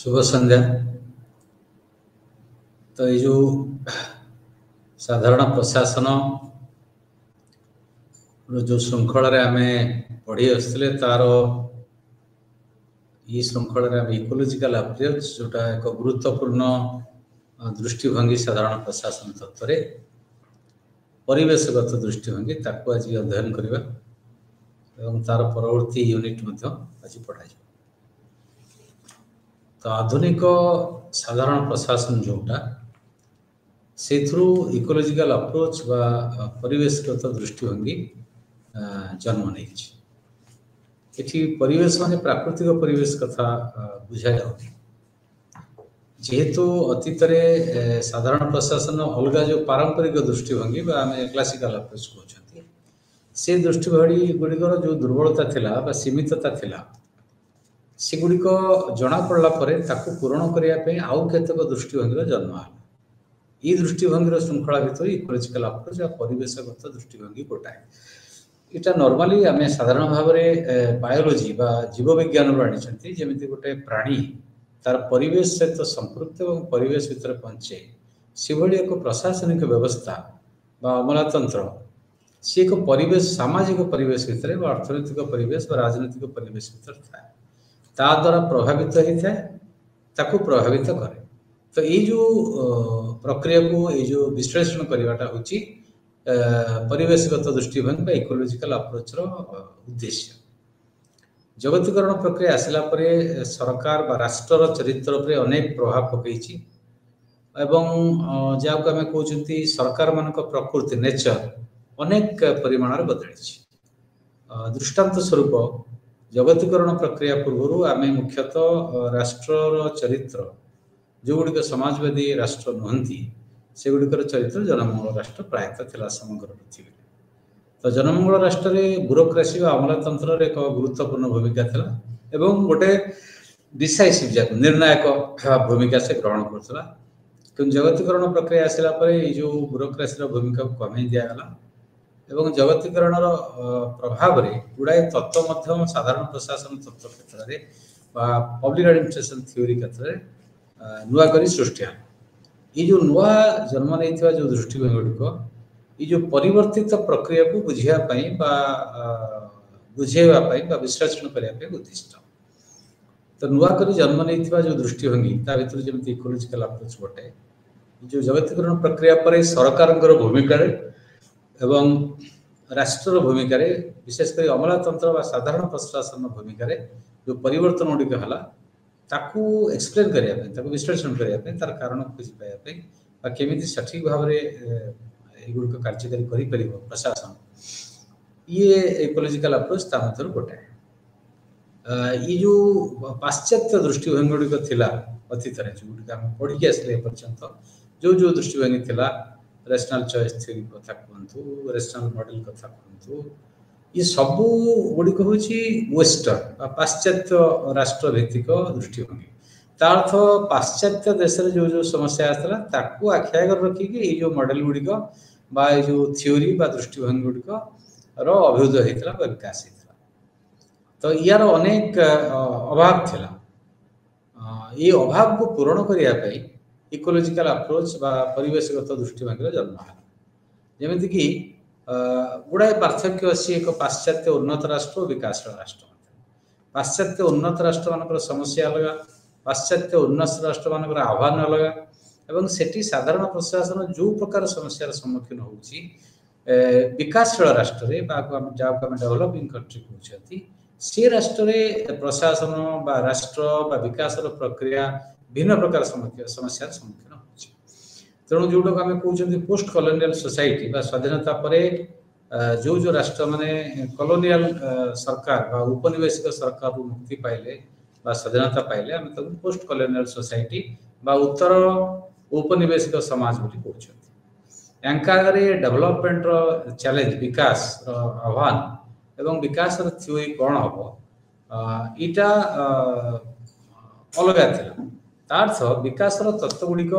शुभ संध्या। तो ये जो साधारण प्रशासन जो श्रृंखल आम पढ़ी आसते तार ये श्रृंखल आम इकोलोजिकल अप्रोच जोटा एक गुरुत्वपूर्ण दृष्टिभंगी साधारण प्रशासन तत्व परिवेशगत दृष्टिभंगी ताको आज अध्ययन करवा एवं तार परवर्ती यूनिट आज पढ़ा। तो आधुनिक साधारण प्रशासन जोटा से इकोलोजिकल अप्रोच बा परिवेशगत दृष्टिभंगी जन्म नहीं। ये परिवेश माने प्राकृतिक परिवेश कथा बुझा जाऊँ जेहेतु अतीत साधारण प्रशासन अलग जो पारंपरिक दृष्टिभंगी आम क्लासिकल अप्रोच कहते से दृष्टिभंगी गुड़िकर जो दुर्बलता थिला सीमितता थिला सेगुड़िक जना पड़ला पूरण करने आउ केतक दृष्टिभंगी जन्म है। ये दृष्टिभंगी श्रृंखला भितर इकोलोजिकल अप्रोच या परिवेशगत दृष्टिभंगी गोटाए इटा नॉर्मली आम साधारण भाव में बायोलोजी बा जीव विज्ञान आनी जमी गोटे प्राणी तार परिवेश सहित संपृक्त और परिवेश भितर पहुंचे से भली एक प्रशासनिक व्यवस्था बा अमलातंत्र सी एक परिवेश सामाजिक परिवेश भितर अर्थनैतिक परिवेश राजनैतिक परिवेश भितर थाए ता द्वारा प्रभावित होता है ताकू प्रभावित करे। तो ये जो प्रक्रिया को ये जो विश्लेषण करवाटा हूँ परिवेशगत दृष्टिभंगी इकोलोजिकल अप्रोच उद्देश्य। जगतीकरण प्रक्रिया आसला परे सरकार बा राष्ट्र चरित्र पर अनेक प्रभाव पकई एवं जहाँ को आम कहते सरकार मान प्रकृति नेचर अनेक परिमाण बदली। दृष्टांत स्वरूप जगतीकरण प्रक्रिया पूर्व आम मुख्यतः राष्ट्र चरित्र जो गुड़िक समाजवादी राष्ट्र नुहति से गुड़िकर चरित्र जनमंगल राष्ट्र प्रायतः थिला समग्र पृथ्वी। तो जनमंगल राष्ट्र में ब्यूरोक्रेसी व अमलातंत्र एक गुरुत्वपूर्ण भूमिका थिला एवं गोटे डिसाइसिव जाक निर्णायक भूमिका से ग्रहण करता। कि जगतीकरण प्रक्रिया आसला ये जो ब्यूरोक्रेसी भूमिका को कमे दिगला एवं जगतीकरण प्रभाव में गुड़ाए तत्व साधारण प्रशासन तत्व क्षेत्र में पब्लिक एडमिनिस्ट्रेशन थ्योरी क्षेत्र में नुआ करी सृष्टि है। ये जो नुआ जन्म नहीं जो दृष्टिभंगी गुड़िक ये जो परिवर्तित प्रक्रिया को बुझापी बुझेवाई विश्लेषण करने उद्दिष्ट। तो नुआ करी जन्म नहीं जो दृष्टिभंगी भर जमी इकोलोजिकल अप्रोच गोटे जो जगतीकरण प्रक्रिया पर सरकार भूमिका एवं राष्ट्र भूमिका विशेषकर अमलातंत्र साधारण प्रशासन भूमिका जो परिवर्तन गुड़िक है ताकू एक्सप्लेन करने विश्लेषण करने तार कारण खोजी पाइबा केमी सठिक भाव में गुड़िक कार्यकारी कर प्रशासन ये इकोलोजिकल अप्रोच मध्य गोटाए। ये जो पाश्चात्य दृष्टिभंगी गुड़िक थिला अतीत जो गुड़िक आम पढ़ी आसले पर्यंत जो जो दृष्टिभंगी थिला रेशनल चॉइस थ्योरी कथा कहतु रेशनल मॉडल कथा कहतु ये सबू गुड़िक हूँ वेस्टर्न पाश्चात्य राष्ट्र भित्तिक दृष्टिभंगी तार्थ पाश्चात्य देश जो जो समस्या आसला ताकू आख्या कर रखिकी ये जो मॉडल गुड़िक बा ये जो थ्योरी बा दृष्टिभंगी गुड़िक अभ्युदय होता विकास होता। तो यार अनेक अभाव थिला ये अभाव को पूरण करने इकोलोजिकल अप्रोच बा परिवेशगत दृष्टिभंगी जन्म है। जमीती कि गुड़ाए पार्थक्य अच्छी एक पाश्चात्य उन्नत राष्ट्र और विकासशील राष्ट्र। पाश्चात्य उन्नत राष्ट्र मान समस्या अलग पाश्चात्य उन्नत राष्ट्र मान आह्वान अलग एवं सेठी साधारण प्रशासन जो प्रकार समस्यार सम्मुखीन हो विकासशील राष्ट्र जहाँ को डेवलपिंग कंट्री कहते से राष्ट्र प्रशासन बा राष्ट्र बा विकास प्रक्रिया भिन्न प्रकार समस्यार सम्मुखीन हो। तेणु जोटा आम कहते पोस्ट कॉलोनियल सोसाइटी बा स्वाधीनता पर जो जो राष्ट्र माने कॉलोनियल सरकार बा उपनिवेशिक सरकार मुक्ति पाइले बा स्वाधीनता पाइले आम तक पोस्ट कॉलोनियल सोसाइटी बा उत्तर औपनिवेशिक समाज बोली कहते। आगे डेवलपमेंट चैलेंज विकास आह्वान एवं विकास थ्योरी कौन हम इटा अलग तार्थ विकास तत्व गुड़िक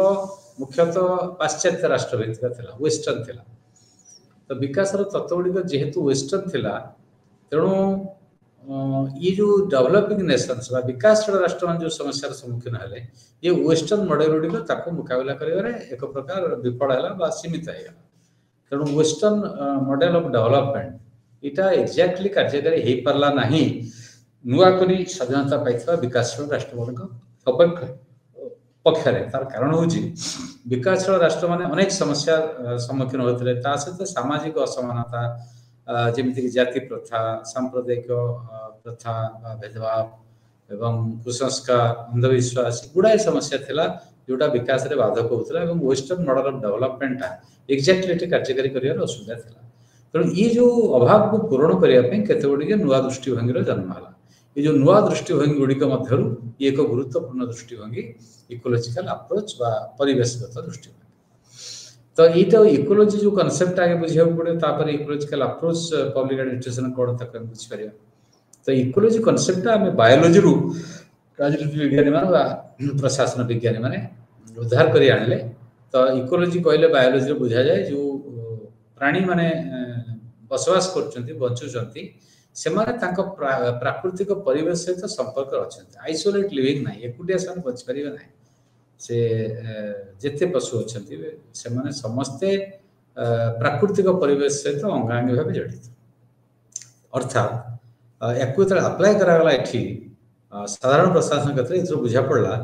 मुख्यतः पाश्चात्य राष्ट्र भित्तिक वेस्टर्न थिला। तो विकास तत्व गुड़िक जेहेतु वेस्टर्न थिला तेणु ये जो डेवलपिंग नेशंस बा विकासशील राष्ट्र मान जो समस्या सम्मुखीन हेले ये वेस्टर्न मॉडल गुड़िक मुकाबला कर एक प्रकार विफल है सीमित है तेणु वेस्टर्न मॉडल ऑफ डेवलपमेंट इटा एक्जाक्टली कार्यकारी हो पार्ला नहीं नुआ करी स्वाधीनता पाई विकासशील राष्ट्र मान पक्षरे तार कारण हूँ विकासशील राष्ट्र माने अनेक समस्या सम्मुखीन होते सहित सामाजिक असमानता जमीक जाति प्रथा सांप्रदायिक प्रथा भेदभाव एवं कुसंस्कार अंधविश्वास गुड़ाए समस्या थिला जोटा विकास रे बाधक होता है western model of development exactly कार्यकारी कर असुविधा था तेणु ये जो अभाव को पूरण करने केते गुड़िक नुआ दृष्टिभंगी जन्म है ये जो नुआ दृष्टिभंगी गुड़िक मध्य एक गुरुत्वपूर्ण दृष्टिभंगी इकोलॉजिकल अप्रोच बा परिवेशगत दृष्टिभंगी तो यहाँ इकोलॉजी जो कॉन्सेप्ट आगे बुझे पड़े तापर इकोलॉजिकल अप्रोच पब्लिक एडमिनिस्ट्रेशन कौन तक बुझीपर तो इकोलॉजी कॉन्सेप्ट आम बायोलॉजी रु राजनीति विज्ञानी मान प्रशासन विज्ञानी माने उद्धार कर आनिले तो इकोलॉजी कहले बायोलॉजी बुझा जाए जो प्राणी माने बसवास करचंती बंचुचंती से प्राकृतिक परिवेश सहित संपर्क अच्छा आइसोलेट लिविंग ना एकुटिया से बचपारे ना से जिते पशु अच्छा से माने समस्ते प्राकृतिक परिवेश सहित अंगांगी भाव जड़ित अर्थात या अप्लाई कराला ये साधारण प्रशासन क्षेत्र में बुझा पड़ा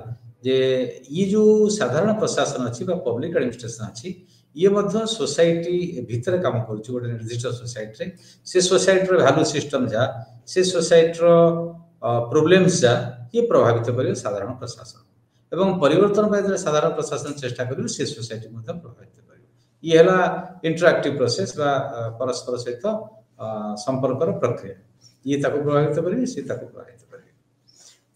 जे ये जो साधारण प्रशासन अच्छी पब्लिक एडमिनिस्ट्रेशन अच्छी ये मध्य सोसाइटी भितर काम करुच्ची गोटे निर्दिष्ट सोसाइटी से सोसाइटी वैल्यू सिस्टम जा से सोसाइटी प्रोब्लेम्स जा ये प्रभावित कर साधारण प्रशासन एवं परिवर्तन पाई साधारण प्रशासन चेष्टा कर सोसाइटी प्रभावित कर ये है इंटरएक्टिव प्रोसेस परस्पर सहित संपर्क प्रक्रिया ये प्रभावित करेंगे सी प्रभावित करेंगे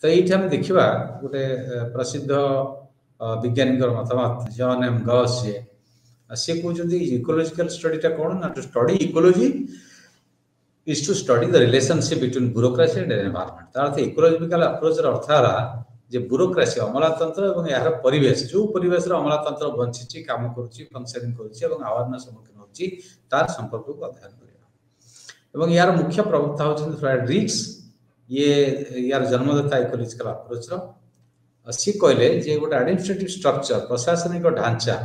तो ये आम देखा गोटे प्रसिद्ध वैज्ञानिक मतमत जॉन एम गॉस सी कहते इकोलॉजिकल स्टडीटा कौन ना to study ecology is to study the relationship between bureaucracy and environment तार अर्थ इकोलॉजिकल अप्रोच अर्थ है जे ब्यूरोक्रेसी अमलातंत्र और यार परिवेश जो परिवेश अमलातंत्र बंची काम करुच्ची फंक्शनिंग करुच्ची आह्वान सम्मुखीन होची तार संपर्क को अध्ययन करवा यार मुख्य प्रवक्ता होचंती फ्रायड रिक्स ये यार जन्मदाता इकोलॉजिकल अप्रोच सी कहले जे गोटे एडमिनिस्ट्रेटिव स्ट्रक्चर प्रशासनिक ढांचा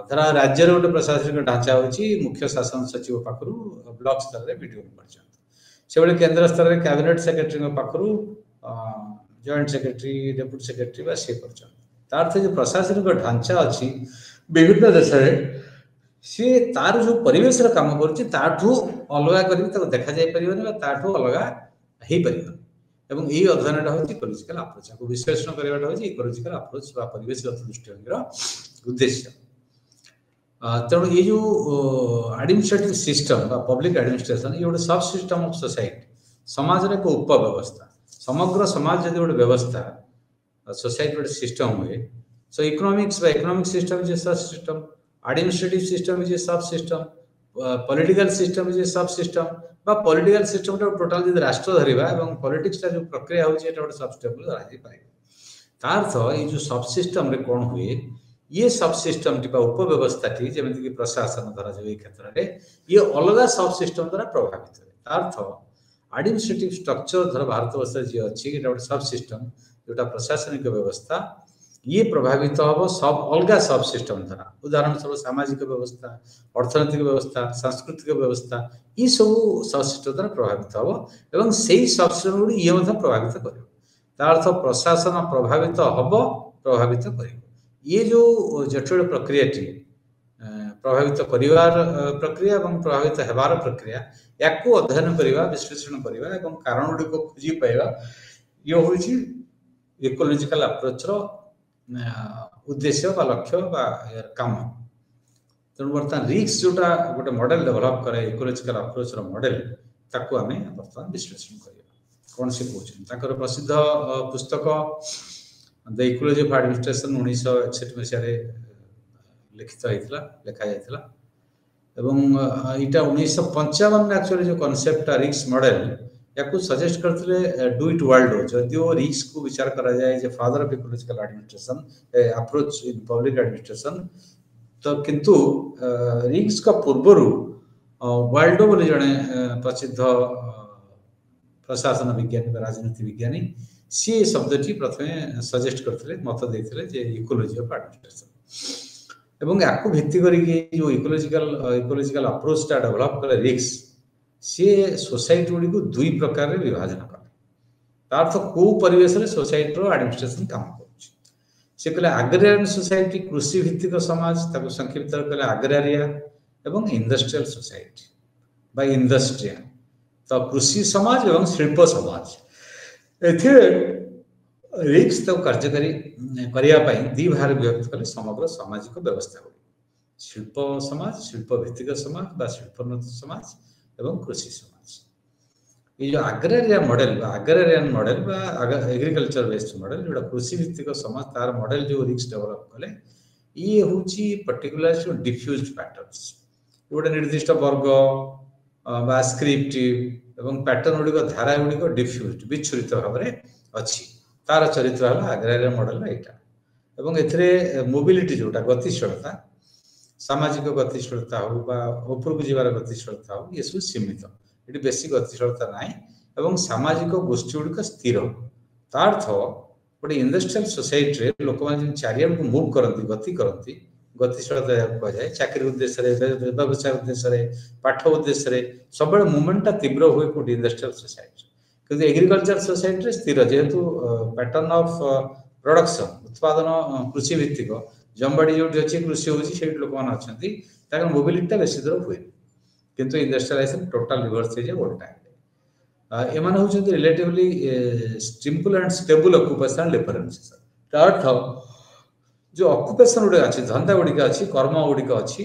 धरा राज्य गोटे प्रशासनिक ढांचा होची मुख्य शासन सचिव पाखरु ब्लॉक स्तर रे वीडियो पर्यंत से केंद्र स्तर रे कैबिनेट सेक्रेटरी पाखरु जॉइंट सेक्रेटरी डेप्यूटी सेक्रेटरी बा से पर्यंत तार अर्थ जो प्रशासनिक ढांचा अच्छी विभिन्न देश रे सी तार जो परिवेश रे काम करूची ताठू अलगा करी देखा जाय परिबनी ताठू अलगा हे परिबनी एवं यही अध्ययनटा होची इकोलॉजिकल अप्रोच को विश्लेषण करवाटा होची इकोलॉजिकल अप्रोच बा परिवेशगत दृष्टिभंगी उद्देश्य तेणु ये जो एडमिनिस्ट्रेटिव सिस्टम पब्लिक एडमिनिस्ट्रेशन ये गोटे सब सिस्टम ऑफ सोसाइटी समाज रे को उपव्यवस्था समग्र समाज जदि गोटे व्यवस्था सोसाइटी गोटे सिस्टम हुए so economics economic system is a subsystem administrative system is a subsystem political system is a subsystem political system total जब राष्ट्र धरिबा एवं पॉलिटिक्स जो प्रक्रिया होची एटा गोटे सब सिस्टम धराई पारे तार अर्थ ये जो सब सिस्टम रे कोन हुए ये सब सिस्टम टी उपव्यवस्था टी जमीक प्रशासन द्वारा जो क्षेत्र में ये अलग सब सिस्टम द्वारा प्रभावित है अर्थ एडमिनिस्ट्रेटिव स्ट्रक्चर धर भारत वर्ष जी अच्छी गोटे सब सिस्टम जोटा प्रशासनिक व्यवस्था ये प्रभावित हम सब अलग सब सिस्टम द्वारा उदाहरण स्वरूप सामाजिक व्यवस्था अर्थनैतिक व्यवस्था सांस्कृतिक व्यवस्था ये सब सब सिस्टम द्वारा प्रभावित हम एवं से सब सिस्टम गुड़ी ये प्रभावित कर अर्थ प्रशासन प्रभावित हम प्रभावित कर ये जो जटिल प्रक्रिया प्रभावित करिवार प्रक्रिया एवं प्रभावित हेबार प्रक्रिया या अध्ययन करवा विश्लेषण करवा एवं कारण गुड़िक खोजी पाइबा ये हूँ इकोलॉजिकल अप्रोच उद्देश्य बा लक्ष्य बा काम तेणु बर्तमान रिक्स जोटा गोटे मॉडल डेवलप करे इकोलॉजिकल अप्रोच मॉडल ताकू आम बर्तमान विश्लेषण करवा कौन से कहते प्रसिद्ध पुस्तक द इकोलॉजी ऑफ एडमिनिस्ट्रेशन 1961 मसीह लिखित होता लेखा जाता एवं इटा 1955 एक्चुअली जो कॉन्सेप्ट रिक्स मॉडल या सजेस्ट करते डू इट वर्ल्ड जदिव रिक्स को विचार करा जाए जे father of ecological administration approach in public administration तो किंतु रिक्स का पूर्व वर्ल्ड बोले जड़े प्रसिद्ध प्रशासन विज्ञानी राजनीति विज्ञानी सी शब्दटी प्रथम सजेस्ट करते मत देते जे इकोलोजी ऑफ एडमिनिस्ट्रेशन एवं या भित्ति करके जो इकोलोजिकल अप्रोचटा डेभलप कले रिक्स सी सोसाइटी गुड़ी को दुई प्रकार विभाजन कले अर्थ को परिवेश सोसाइटी एडमिनिस्ट्रेशन काम कर कहले आग्रारियन सोसाइटी कृषि भित्तिक समाज ताको संक्षिप्त कहले आग्रारिया एवं इंडस्ट्रियल सोसाइटी बा इंडस्ट्रिया तो कृषि समाज एवं शिल्प समाज एथे रिक्स तो कार्यकारी करने दी भाग विभक्त कले समग्र सामाजिक व्यवस्था गुड़ी शिल्प समाज शिल्प भित्तिक समाज बा शिल्पोन्नत समाज एवं कृषि समाज ये जो आग्रारियन मॉडल बा एग्रीकल्चर बेस्ड मॉडल जोड़ा कृषि भित्तिक समाज तार मॉडल जो रिक्स डेवलप कले ये होची पर्टिकुलर जो डिफ्यूज्ड पैटर्न्स गोटे निर्दिष्ट वर्ग बा स्क्रिप्ट एवं पैटर्न गुड़िक धारा गुड़िक डिफ्यूज्ड विच्छुरित भाव में अच्छी तार चरित्र है आग्रारियन मॉडल यहाँ एवं एथिरे मोबिलिटी जोटा गतिशीलता सामाजिक गतिशीलता हो बा उपरकू जीवार गतिशीलता हो ये सब सीमित ये बेसी गतिशीलता नाई एवं सामाजिक गोष्ठी गुड़िक स्थिर तार्थ गोटे इंडस्ट्रियल सोसाइटी लोक मैंने चारिआड को मूव करती गति करती गतिशीलता कह जाए चाकरी उद्देश्य व्यवसाय उद्देश्य पाठ उद्देश्य सब मुवमेंटा तीव्र हुए कौट इंडस्ट्रियल सोसाइटी किंतु एग्रीकल्चर सोसाइटी स्थिर जेहेतु पैटर्न ऑफ प्रोडक्शन उत्पादन कृषि भित्तिक जमबाड़ी जो अच्छी कृषि होती लोक मैंने अच्छा मोबिलिटी बेसी दूर हुए किंतु इंडस्ट्रियलाइजेशन टोटल रिवर्स हो जाए उल्टा एम हूँ relatively simple and stable occupation differences अर्थ जो ऑक्युपेशन गुड़िक अच्छी धंदा गुड़िक अच्छी कर्म गुड़िक अच्छी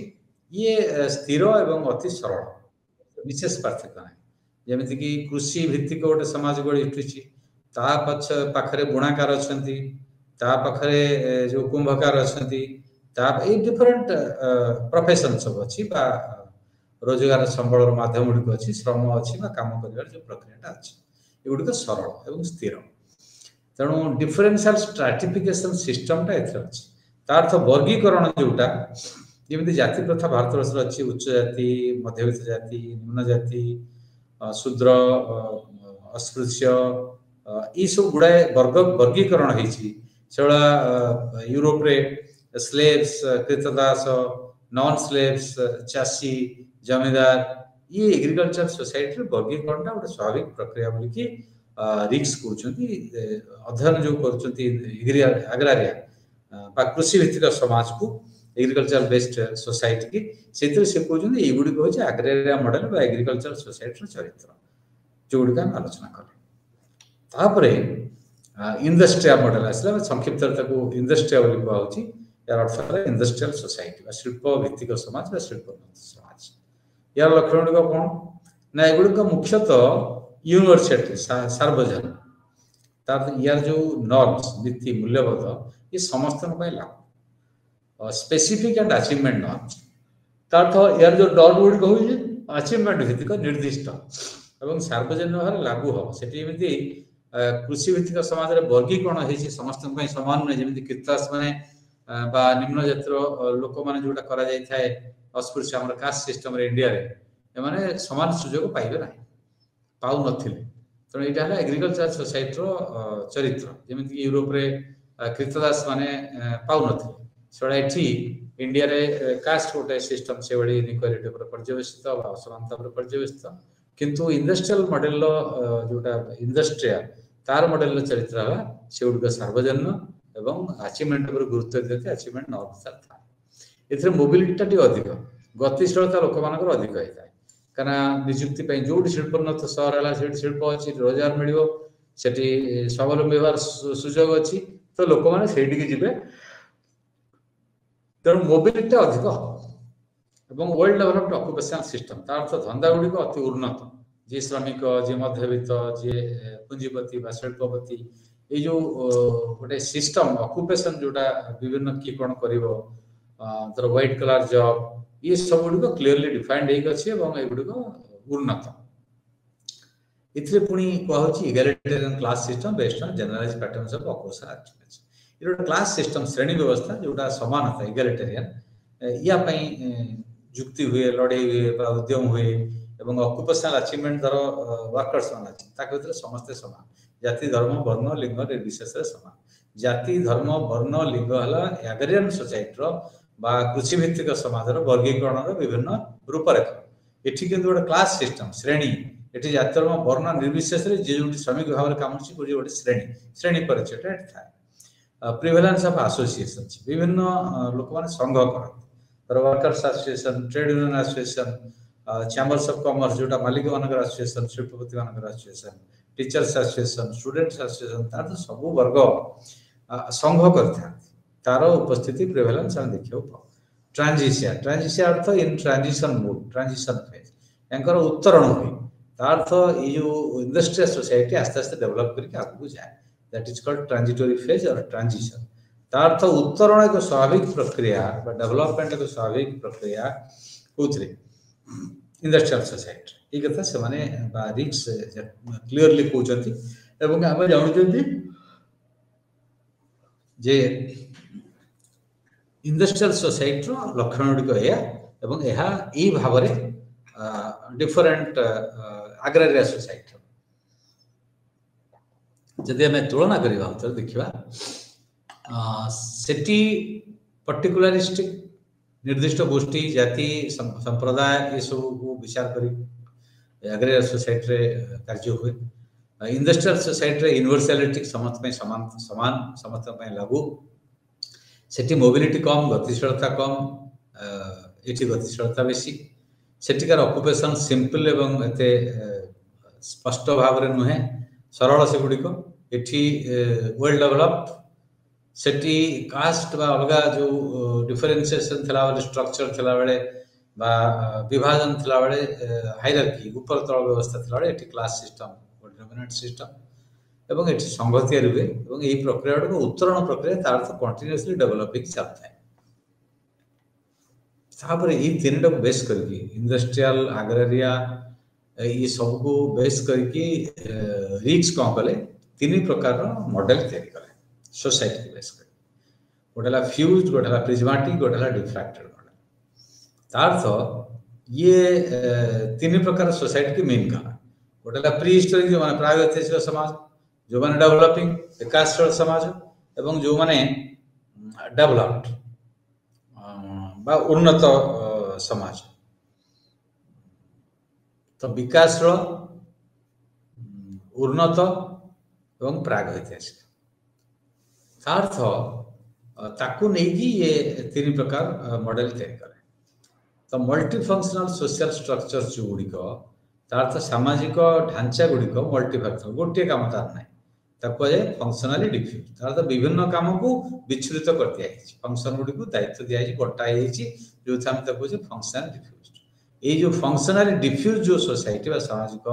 ये स्थिर एवं अति सरल विशेष पार्थक्य ना जमीती कि कृषि भित्तिक गोटे समाज गढ़ी उठी पाखे बुणाकार अच्छा पाखे जो कुंभकार अच्छा डिफरेंट प्रोफेशन सब अच्छी रोजगार संबल माध्यम गुड़िक अच्छी श्रम अच्छी काम कर जो प्रक्रिया अच्छी एगुड़िक सरल एवं स्थिर तेणु डिफरेंशियल स्ट्राटिफिकेशन सिस्टमटा एथरे अच्छी तार्थ वर्गीकरण जोटा जमी जाति प्रथा भारत वर्ष अच्छी उच्च जाति मध्यवित्त जाति निम्न जाति शूद्र अस्पृश्य ये सब गुड़ाए वर्गीकरण होगा यूरोप रे स्लेव्स कृतदास नॉन स्लेव्स चाषी जमींदार ये एग्रीकल्चर सोसाइटी वर्गीकरण गोटे स्वाभाविक प्रक्रिया बोलिकी रिक्स कहते अध्ययन जो करग्रारिया कृषि भित्तिक समाज को एग्रीकल्चर बेस्ड सोसाइटी की से कहते ये गुड़िक हूँ आग्रारिया मॉडल एग्रीकल्चर सोसाइटी चरित्र जो गुड़िक आम आलोचना कले इंडस्ट्रिया मॉडल आसला संक्षिप्त इंडस्ट्रिया कहूँ यार अर्थ इंडस्ट्रियल सोसाइटी शिल्प भित्तिक समाज शिल्पोन्नत समाज यार लक्षण गुड़िक कौन ना एगुड़िक मुख्यतः यूनिवर्सिटी सार्वजनिक तार यार जो नॉर्म्स नीति मूल्यबोध ये समस्त लागू स्पेसिफिक एंड अचीवमेंट नॉर्म्स तार्थ यार जो डॉट गुड़िक हूँ अचीवमेंट भित्तिक निर्दिष्ट एवं सार्वजनिक भाव लागू हम से कृषि भित्तिक समाज वर्गीकरण होती समस्त सामान नुहे जमी कृतदास मैंने निम्न जातिर लोक मैंने जोटा करा जाए अस्पृश्य आम कास्ट सिस्टम इंडिया एमाने समान सुजोग पाइबे ना पाऊ नथिले तेणु यहाँ एग्रीकल्चर सोसाइटी चरित्र जमीक यूरोप रे कृतदास माने पाऊ नथिले सेटा एठी इंडिया रे कास्ट गोटे सिस्टम से भाई इनइक्वालिटी पर पर्यवेक्षित असमानता पर पर्यवेक्षित किंतु इंडस्ट्रियल मॉडल जोटा इंडस्ट्रिया तार मॉडल चरित्र से गुड़िक सार्वजनिक एवं अचीवमेंट पर गुरुत्व देते अचीवमेंट नॉर्म्स था एथरे मोबिलिटीटा टी अधिक गतिशीलता लोक मानकर अधिक होता है कहीं निजुक्ति जो शिल्पोन्नत सहर है शिल्प अच्छी रोजगार मिल स्वावलंबी होवार सुजोग अच्छी तो लोक मैंने से जी तेणु मोबिलिटी अधिक हम वेल डेवलप्ड ऑक्युपेशनल सिस्टम तार अर्थ धंदा गुड़िक अति उन्नत जी श्रमिक जी मध्यवित्त जी पुंजीपति शिल्पपति ये जो गोटे सिस्टम ऑक्युपेशन जोटा विभिन्न किए कौन कर व्हाइट कलर जॉब ये सब गुड़िक क्लीयरली डिफाइंड होगुड़िक उन्नत इतने पुणी कहूँ egalitarian class system based on generalised patterns of occupational activities ये गोटे क्लास सिस्टम श्रेणी व्यवस्था जोटा समानता इगैलिटेरियन या जुक्ति हुए लड़े हुए उद्यम हुए एवं ऑक्युपेशनल अचीवमेंट दर वर्कर्स मान अछि ताके भितर समस्त समान जाति धर्म वर्ण लिंग निर्विशेष समान जाति धर्म वर्ण लिंग हला एग्रेरियन सोसाइटी रो बा कृषि भित्तिक समाज रो वर्गीकरण रो विभिन्न रूपरेखा एठी किंतु गोटे क्लास सिस्टम श्रेणी एठी जाति धर्म वर्ण निर्विशेष रे जे जोटी श्रमिक भाव रे काम छि गोटे श्रेणी परिचय एठी थाए प्रिवेलेंस ऑफ एसोसिएशन विभिन्न लोक माने संघ करत workers association trade union association chambers of commerce जोटा मालिक मानकर एसोसिएशन शिल्पपति मानकर association teachers association students association तार तो सब वर्ग संघ करथा तार उपस्थिति प्रिवेलेंस हम देखियो ट्रांजिशन अर्थ in transition mode transition phase एंकर उत्तरण होई तार अर्थ ई जो इंडस्ट्रियल सोसाइटी आस्ते आस्ते डेवलप करके आगु जाए that is called transitory phase और ट्रांजिशन तार अर्थ उत्तरण एक स्वाभाविक प्रक्रिया बा डेवलपमेंट एक स्वाभाविक प्रक्रिया कोथरे इंडस्ट्रियल सोसाइटी ये कथा से माने रिक्स क्लियरली कहउचंती एवं हम जानुचंती जे इंडस्ट्रियल सोसाइटी रो लक्षण गुडी या एवं एहा ई भाबरे डिफरेंट एग्रेरिया सोसाइटी जदि हमें तुलना करिबा तो देखिबा सेटी पर्टिकुलरिस्टिक निर्दिष्ट गोष्ठी जाति संप्रदाय ये सब को विचार करी एग्रेरिया सोसाइटी रे कार्य हुए इंडस्ट्रियल सोसाइटी रे यूनिवर्सलिटी समस्त में समान समस्त में लागू सेठी मोबिलिटी कम गतिशीलता कम एठी गतिशीलता बेसी सेठिकार ऑक्युपेशन सिंपल एवं एते स्पष्ट भाव रे नुहे सरल से गुडी को एठी वेल डेवलप्ड सेठी कास्ट बा अलगा जो डिफरेंशिएशन थला वाले स्ट्रक्चर थला बेले बा विभाजन थला बेले हायरार्की ऊपर तळ व्यवस्था थला बेले एठी क्लास सिस्टम डोमिनेंट सिस्टम एवं एठी संगति रुवे एवं एही प्रक्रिया को उत्तरण प्रक्रिया तार अर्थ कंटीन्यूअसली डेवलपिंग चलता है तापर ई तीनटा बेस करके इंडस्ट्रियल एग्रेरिया ये सब को बेस करके रिक्स को कले तीन प्रकार मॉडल तैयारी कले सोसाइटी के बेस कर गोटेला फ्यूज्ड गोटेला प्रिज्मेटिक गोटेला डिफ्रैक्टेड मॉडल तार्थ ये तीन प्रकार सोसाइटी की मेन कला गोटेला प्री हिस्टोरिक जो माने प्रागैतिहासिक समाज जो माने डेवलपिंग विकासशील समाज एवं जो माने डेवलप्ड बा उन्नत समाज तो विकासशील उन्नत एवं प्रागैतिहासिक अर्थ ताकू नहीं ये तीन प्रकार मॉडल तैयारी करे तो मल्टी फंक्शनल सोशल स्ट्रक्चर जो गुड़िक तार्थ सामाजिक ढांचा गुड़िक मल्टी फंक्शनल गोटे काम तार ना ताको जाए फंक्शनली डिफ्यूज तार विभिन्न काम को विच्छेदित कर दिया फंक्शन गुड़ी को दायित्व दिया बटा जो फंक्शनल डिफ्यूज ये जो फंक्शनली डिफ्यूज जो सोसाइटी बा सामाजिक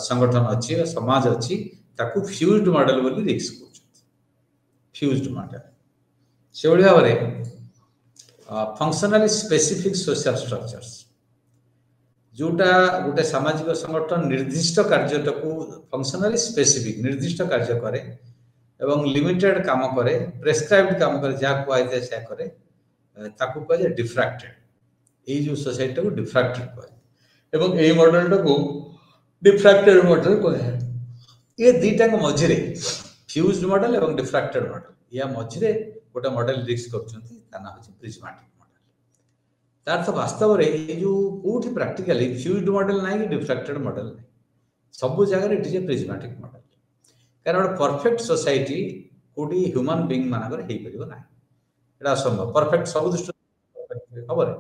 संगठन अच्छी समाज अच्छी ताकू फ्यूज्ड मॉडल बोली रिक्स फ्यूज्ड मॉडल से भाव में फंक्शनली स्पेसिफिक सोशल स्ट्रक्चर्स जोटा गोटे सामाजिक संगठन निर्दिष्ट कार्यटा को फंक्शनली स्पेसिफिक निर्दिष्ट कार्य करे एवं लिमिटेड काम करे प्रेस्क्राइब्ड काम करे जहाँ कहते से करे ताकू कहे डिफ्रैक्टेड ये जो सोसाइटी को डिफ्रैक्टेड कहे एवं ये मॉडल को डिफ्रैक्टेड मॉडल कहे ये दीटा को मझिरे फ्यूज्ड मॉडल एवं डिफ्रैक्टेड मॉडल या मझिरे गोटे मॉडल रिक्स करछंती ताना होची प्रिज्मेटिक मॉडल तार तो वास्तव रे ये जो कोठी प्रैक्टिकली फ्यूज्ड मॉडल नाही कि डिफ्रैक्टेड मॉडल नाही सब जगह रे it is a prismatic model कारण परफेक्ट सोसाइटी कोठी ह्यूमन बीइंग मानकर हे परिबो नाही एटा असंभव परफेक्ट सब दृष्टि खबर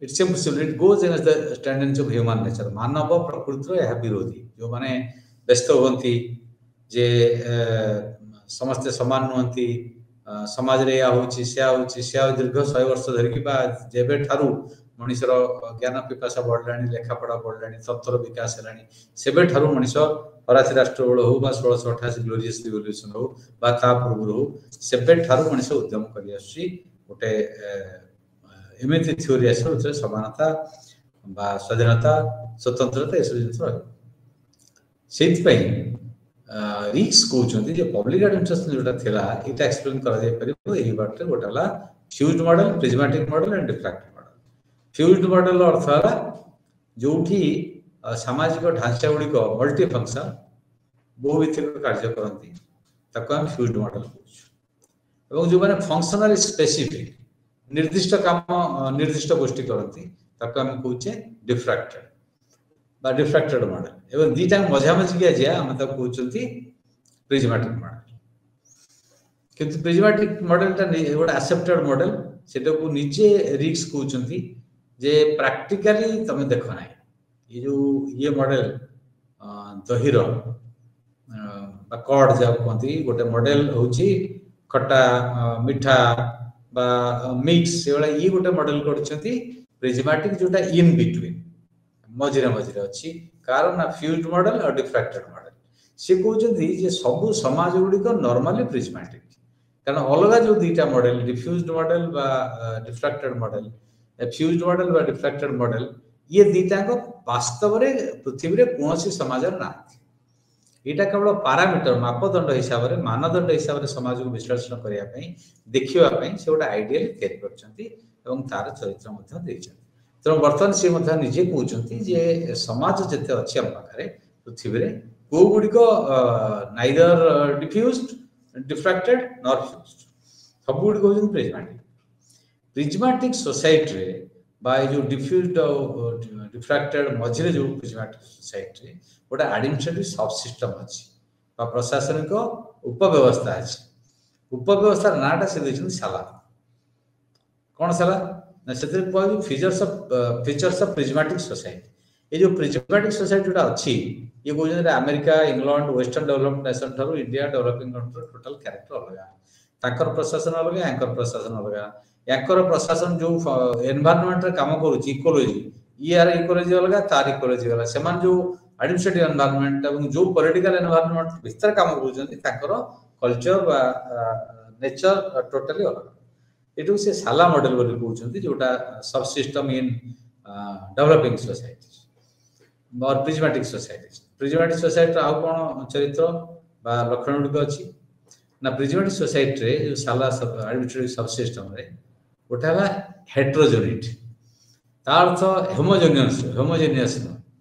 it's impossible it goes against the tendency of human nature मानव प्रकृति यह विरोधी जो माने व्यस्त होती जे समस्त समान नुहंती समाज रे या होची से दीर्घ 100 वर्ष धरिकी बा जेबे ठारू मनुष्यर ज्ञान पिपासा बढ़लानी लेखा पढ़ा बढ़लानी तत्वर विकास हेलानी सेबे ठारू मनुष्य फरासी राष्ट्र बल हो बा 1688 ग्लोरियस रिवोल्यूशन हो बा ता पूर्व हो सेबे ठारू मनुष्य उद्यम करि आसी गोटे एमिति थ्योरी आसे समानता बा स्वाधीनता स्वतंत्रता ए सब जिंस रहे सेत पई रिक्स कहउछंती जे पब्लिक एडमिनिस्ट्रेशन जोटा थिला इटा एक्सप्लेन करा जाय परिबो एही बाटे गोटाला fused model prismatic model and diffracted model fused model अर्थ हला जोठी सामाजिक ढांचा गुड़िक मल्टी फंक्शन बहुभित्तिक कार्य करती हम फ्लूइड मॉडल कहूँ जो मैंने फंक्शनल स्पेसिफिक निर्दिष्ट काम निर्दिष्ट गोष्ठी करती आम कहे डिफ्रैक्टेड बा डिफ्रैक्टेड मॉडल एवं दीटा मझा मझी गया आम कहते प्रिज्मेटिक मॉडल किंतु प्रिज्मेटिक मॉडल गोटे एक्सेप्टेड मॉडल सेटा को निजे रिस्क कहते जे प्रैक्टिकली तुम देख ना ये जो ये मॉडल दहीर कॉर्ड जहाँ कहती गोटे मॉडल होची खट्टा मिठा बा मिक्स से ये गोटे मॉडल करछंती प्रिज्मेटिक जोटा इन बिटवीन मझिरे मझिरे अच्छी कार ना फ्यूज्ड मॉडल और डिफ्रैक्टेड मॉडल से कहते जे सब समाज गुड़िक नॉर्मली प्रिज्मेटिक कारण अलग जो दुईटा मॉडल डिफ्यूज्ड मॉडल बा डिफ्रैक्टेड मॉडल फ्यूज्ड मॉडल बा डिफ्रैक्टेड मॉडल ये दुईटा वास्तव में पृथ्वी में कौन समाज ना यहाँ केवल पारामीटर मापदंड हिसाब से मानदंड हिसाब से समाज को विश्लेषण करने देखा से गोटे आइडियल तैयारी तार चरित्र तेणु बर्तमान सी निजे कहते समाज जिते अच्छे आम पाखे पृथ्वी में कौ गुड़िक neither diffused diffracted nor fused सब गुड़िक हूँ प्रिज्मेटिक प्रिज्मेटिक सोसाइटी बा जो डिफ्यूज्ड डिफ्रैक्टेड मझे जो प्रिज्मेटिक सोसाइटी गोटे एडमिनिस्ट्रेटिव सब सिस्टम अच्छी प्रशासनिक उपव्यवस्था अच्छी उपव्यवस्था नाटा से साला कौन साला ना से फीचर्स ऑफ प्रिज्मेटिक सोसाइटी ये जो प्रिज्मेटिक सोसाइटी जोटा अच्छी ये कहते America England western developed nation ठारू India developing country total character अलग प्रशासन अलग यांकर प्रशासन अलग यांकर प्रशासन जो एनवायरनमेंट रे काम करूची इकोलॉजी यार इकोलॉजी अलग तार इकोलॉजी अलग से जो एडमिनिस्ट्रेटिव एनवायरनमेंट और जो पॉलिटिकल एनवायरनमेंट भीतर काम कर कल्चर बा नेचर टोटली अलग ये से साला मॉडल कहते जोटा सब सिस्टम इन डेवलपिंग सोसाइटी और प्रिज्मेटिक सोसाइटी आउ कौन चरित्र बा लक्षण गुड़िक अच्छी ना प्रिज्मेटिक सोसाइटी जो साला एडमिनिस्ट्रेटिव सब सिस्टम गोटे है हेट्रोजेनिटी तार अर्थ होमोजेनियस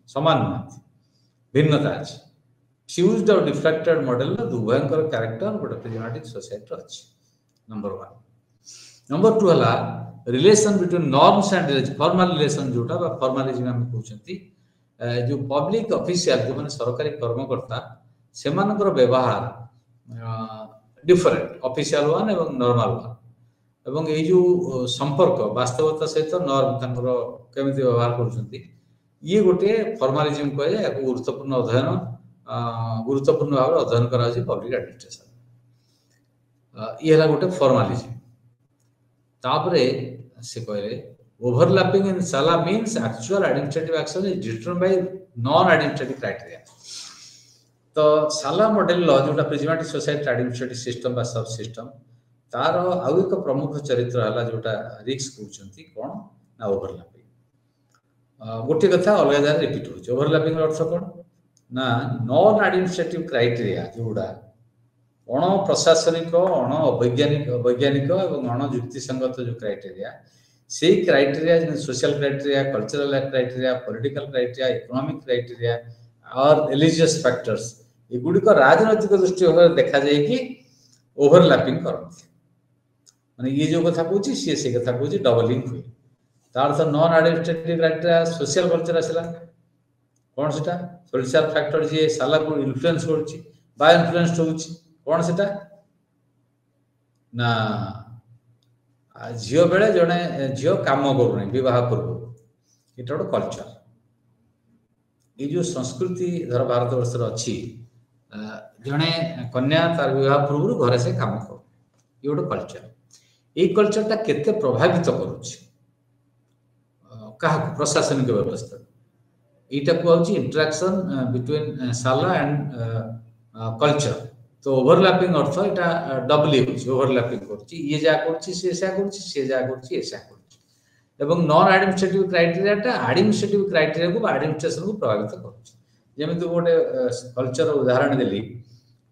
समान नुहति भिन्नता अच्छी फ्यूज्ड और डिफ्रैक्टेड मॉडल उभयंकर कैरेक्टर गोटे प्रिज्मेटिक सोसाइटी अच्छी नंबर 1 नंबर 2 है relation between norms and formal relation जोटा फॉर्मालिज्म आम कहते जो पब्लिक ऑफिशियल जो मैंने सरकारी कर्मकर्ता से व्यवहार डिफरेंट ऑफिशियल वन एवं नॉर्मल वन एवं ये जो संपर्क वास्तवता सहित नॉर्म केमी व्यवहार कर ये गोटे फॉर्मालिज्म कहे गुरुत्वपूर्ण अध्ययन गुरुत्वपूर्ण भाव अध्ययन करा पब्लिक एडमिनिस्ट्रेशन ये गोटे फॉर्मालिज्म तापरे से कहले ओवरलैपिंग इन साला means actual administrative action is determined by non administrative criteria तो साला मॉडल जोटा प्रिज्मेटिक सोसाइटी एडमिनिस्ट्रेटिव सिस्टम बा सब सिस्टम तार आउ एक प्रमुख चरित्र है जोटा रिस्क कहते कौन ना ओवरलैपिंग गोटे कथा अलग जगह रिपीट हो ओवरलैपिंग अर्थ कौन ना नॉन एडमिनिस्ट्रेटिव क्राइटेरिया जोड़ा अण प्रशासनिक अण वैज्ञानिक और अण युक्तिसंगत जो क्राइटेरिया से criteria social criteria cultural criteria political criteria economic criteria और रिलीजियस फैक्टर्स ये गुड़िक राजनैतिक दृष्टि देखा जाए कि ओवरलैपिंग करते माने ये जो कथा कहूँ सी से कथा कहूँ डबलिंग हुए तार अर्थ non administrative criteria social culture आसला कौन से सोशल फैक्टर जी साला को इन्फ्लुएंस करुच्ची बा इन्फ्लुएंस होउची कौन से ना झील बेले जड़े झील कम करूना बह पूर्व ये गोटे कल्चर ये जो संस्कृति धर भारत वर्ष अच्छी जड़े कन्या तार बह पूर्व घरे से कम कर ये गोटे कल्चर ये कल्चरटा केते प्रभावित करुच्ची क्या प्रशासनिक व्यवस्था यहाँ कहूँ इंटरेक्शन बिटवीन साला एंड कल्चर तो ओवरलैपिंग अर्थ यहाँ डबली ओवरलैपिंग ये जहाँ कर non administrative criteria administrative criteria को एडमिनिस्ट्रेशन को प्रभावित करमी गोटे कल्चर उदाहरण देली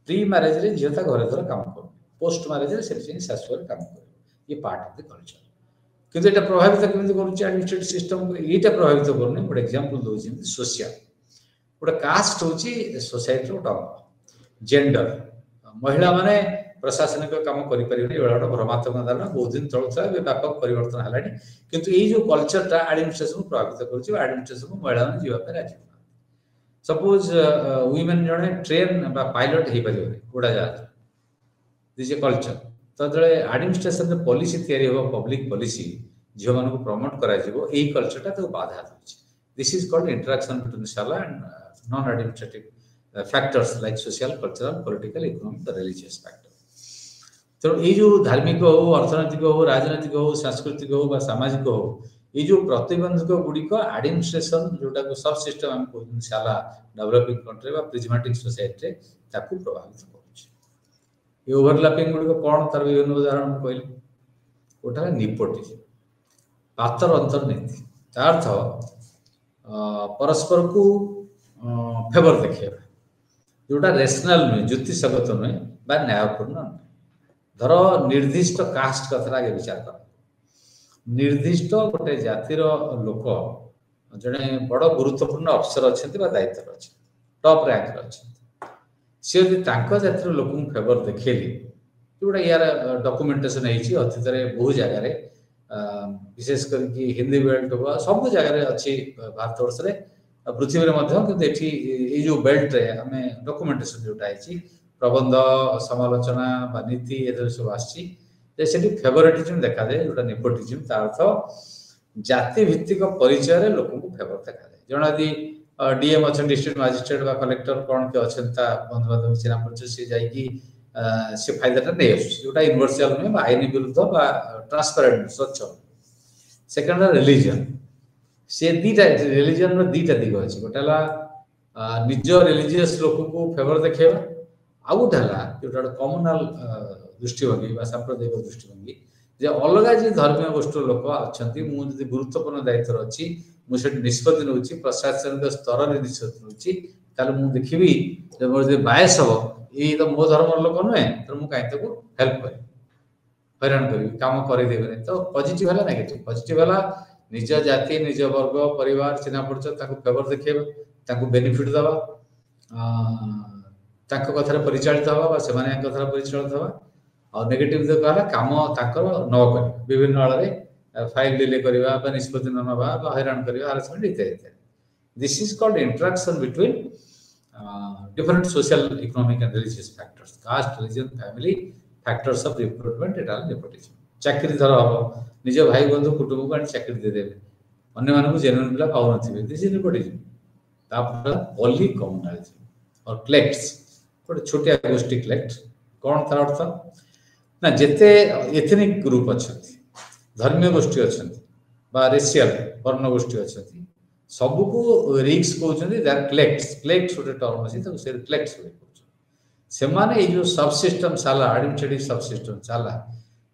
प्री मैरेज रे झील घरे घर काम कर पोस्ट मैरेज से शाशुर काम कर ये पार्ट ऑफ द कल्चर किंतु एटा प्रभावित केमति करूची एडमिनिस्ट्रेटिव सिस्टम को एटा प्रभावित करने गोटे एग्जांपल दोची सोशल गोटे कास्ट होची सोसाइटी रो टॉप जेंडर महिला माने प्रशासनिक काम करि परिबे एळा भ्रमात्मक धारणा बहुत दिन चलुता व्यापक परिवर्तन हलानी किंतु ए जो कल्चर टा एडमिनिस्ट्रेशन को प्रभावित करूची एडमिनिस्ट्रेशन को महिला माने जीवा पे राजी सपोज वुमेन जने ट्रेन बा पायलट हे परिबे उड़ा जहाज दिस ए कल्चर तो जळे एडमिनिस्ट्रेशन पॉलिसी तयारी हो पब्लिक पॉलिसी झियो मान को प्रमोट करा जिवो एही कल्चर टा तो बाधा होची this is called interaction between शाला and non administrative factors like social cultural political economic religious factor तो ये जो धार्मिक हो अर्थनैतिक हो राजनैतिक हो सांस्कृतिक हो बा सामाजिक हो ये जो प्रतिबंधक गुड़िक एडमिनिस्ट्रेशन जोटा को सब सिस्टम हम कहते शाला डेवलपिंग कंट्री बा प्रिज्मेटिक सोसाइटी ताकू प्रभावित करूछ ये ओवरलैपिंग गुड़िक कौन तार विभिन्न उदाहरण कहली गोटा निपोटिज्म पातर अंतर्नीति अर्थ परस्पर को फेवर देखा जोटा रेशनल नुहे जुक्तिसगत नुहे बा न्यायपूर्ण नुहे धर निर्दिष्ट कास्ट कथा आगे विचार कर निर्दिष्ट गोटे जातिर लोक जड़े बड़ गुरुत्वपूर्ण अफसर अच्छा दायित्व अच्छे टॉप रैंक अच्छा सी यदि जातिर लोक फेवर देखली जोटा यार डॉक्यूमेंटेशन अतीत बहु जगार विशेष करके हिंदी बेल्ट हो सब जगार अच्छी भारत वर्ष पृथ्वी जो बेल्ट रे आम डॉक्यूमेंटेशन जोटा प्रबंध समालोचना बा नीति ए सब आसी फेवरेटिज्म देखा जाए जोटा नेपोटिज्म तार अर्थ जाति भित्तिक परिचय रे लोक को फेवर देखा जाए जण यदि डीएम अच्छा डिस्ट्रिक्ट मजिस्ट्रेट बा कलेक्टर कौन के अच्छा बंधु बांधव चिन्हा परिचय सी जाइकी से फायदा नहीं आस जोटा यूनिवर्सल नुहे आईन विरुद्ध बा ट्रांसपेरेंट स्वच्छ सेकेंड रिलीजन से दीटा रिलीजन रो दीटा दिग अछि गोटाला निज रिलीजियस लोक को फेवर देखेबा आ गोटाला जोटा कम्युनल दृष्टिभंगी बा सांप्रदायिक दृष्टिभंगी जे अलग जे धर्मीय गोष्ठी लोक अछंती मु जदि गुरुत्वपूर्ण दायित्व अछि मु से निष्पत्ति नउछि प्रशासनिक स्तर रे निष्पत्ति नउछि ताले मु देखिबी जे मोर जे बायस हो ये तो मो धर्म लोक नुहे तो मु काई ताको हेल्प करी हैरान करी काम करी देबे तो पॉजिटिव हला नेगेटिव पॉजिटिव हला निज जाति निज वर्ग परिवार चिन्हा परिचय ताको फेवर देखेबा ताको बेनिफिट दबा ताको कथार परिचालित हवा बा सेमाने कथार परिचालित हवा और नेगेटिव जो कहला काम ताकर न कर विभिन्न आड़े फाइल डिले करबा बा निष्पत्ति न नबा बा हैरान करबा हारासमेंट इत्यादि this is called interaction between different social economic and religious factors caste religion family factors of recruitment Etah nepotism चाकरी धर हो निज भाई बंधु कुटुंब को चाकरी दे देबे अन्य मानक जेन्युइन पिला पाउ नथिबे दिस इज nepotism तापर पॉली कम्युनलिज्म और क्लेक्ट्स गोटे छोटिया गोष्ठी क्लेक्ट कौन तार अर्थ ना जेते एथनिक ग्रुप अछंती धर्मीय गोष्ठी अछंती बा रेशियल वर्ण गोष्ठी अछंती सब को रिक्स कहउछंती दे आर क्लेक्ट्स गोटे टर्म अछि त से क्लेक्ट्स से माने ए जो सब सिस्टम साला एडमिनिस्ट्रेटिव सब सिस्टम साला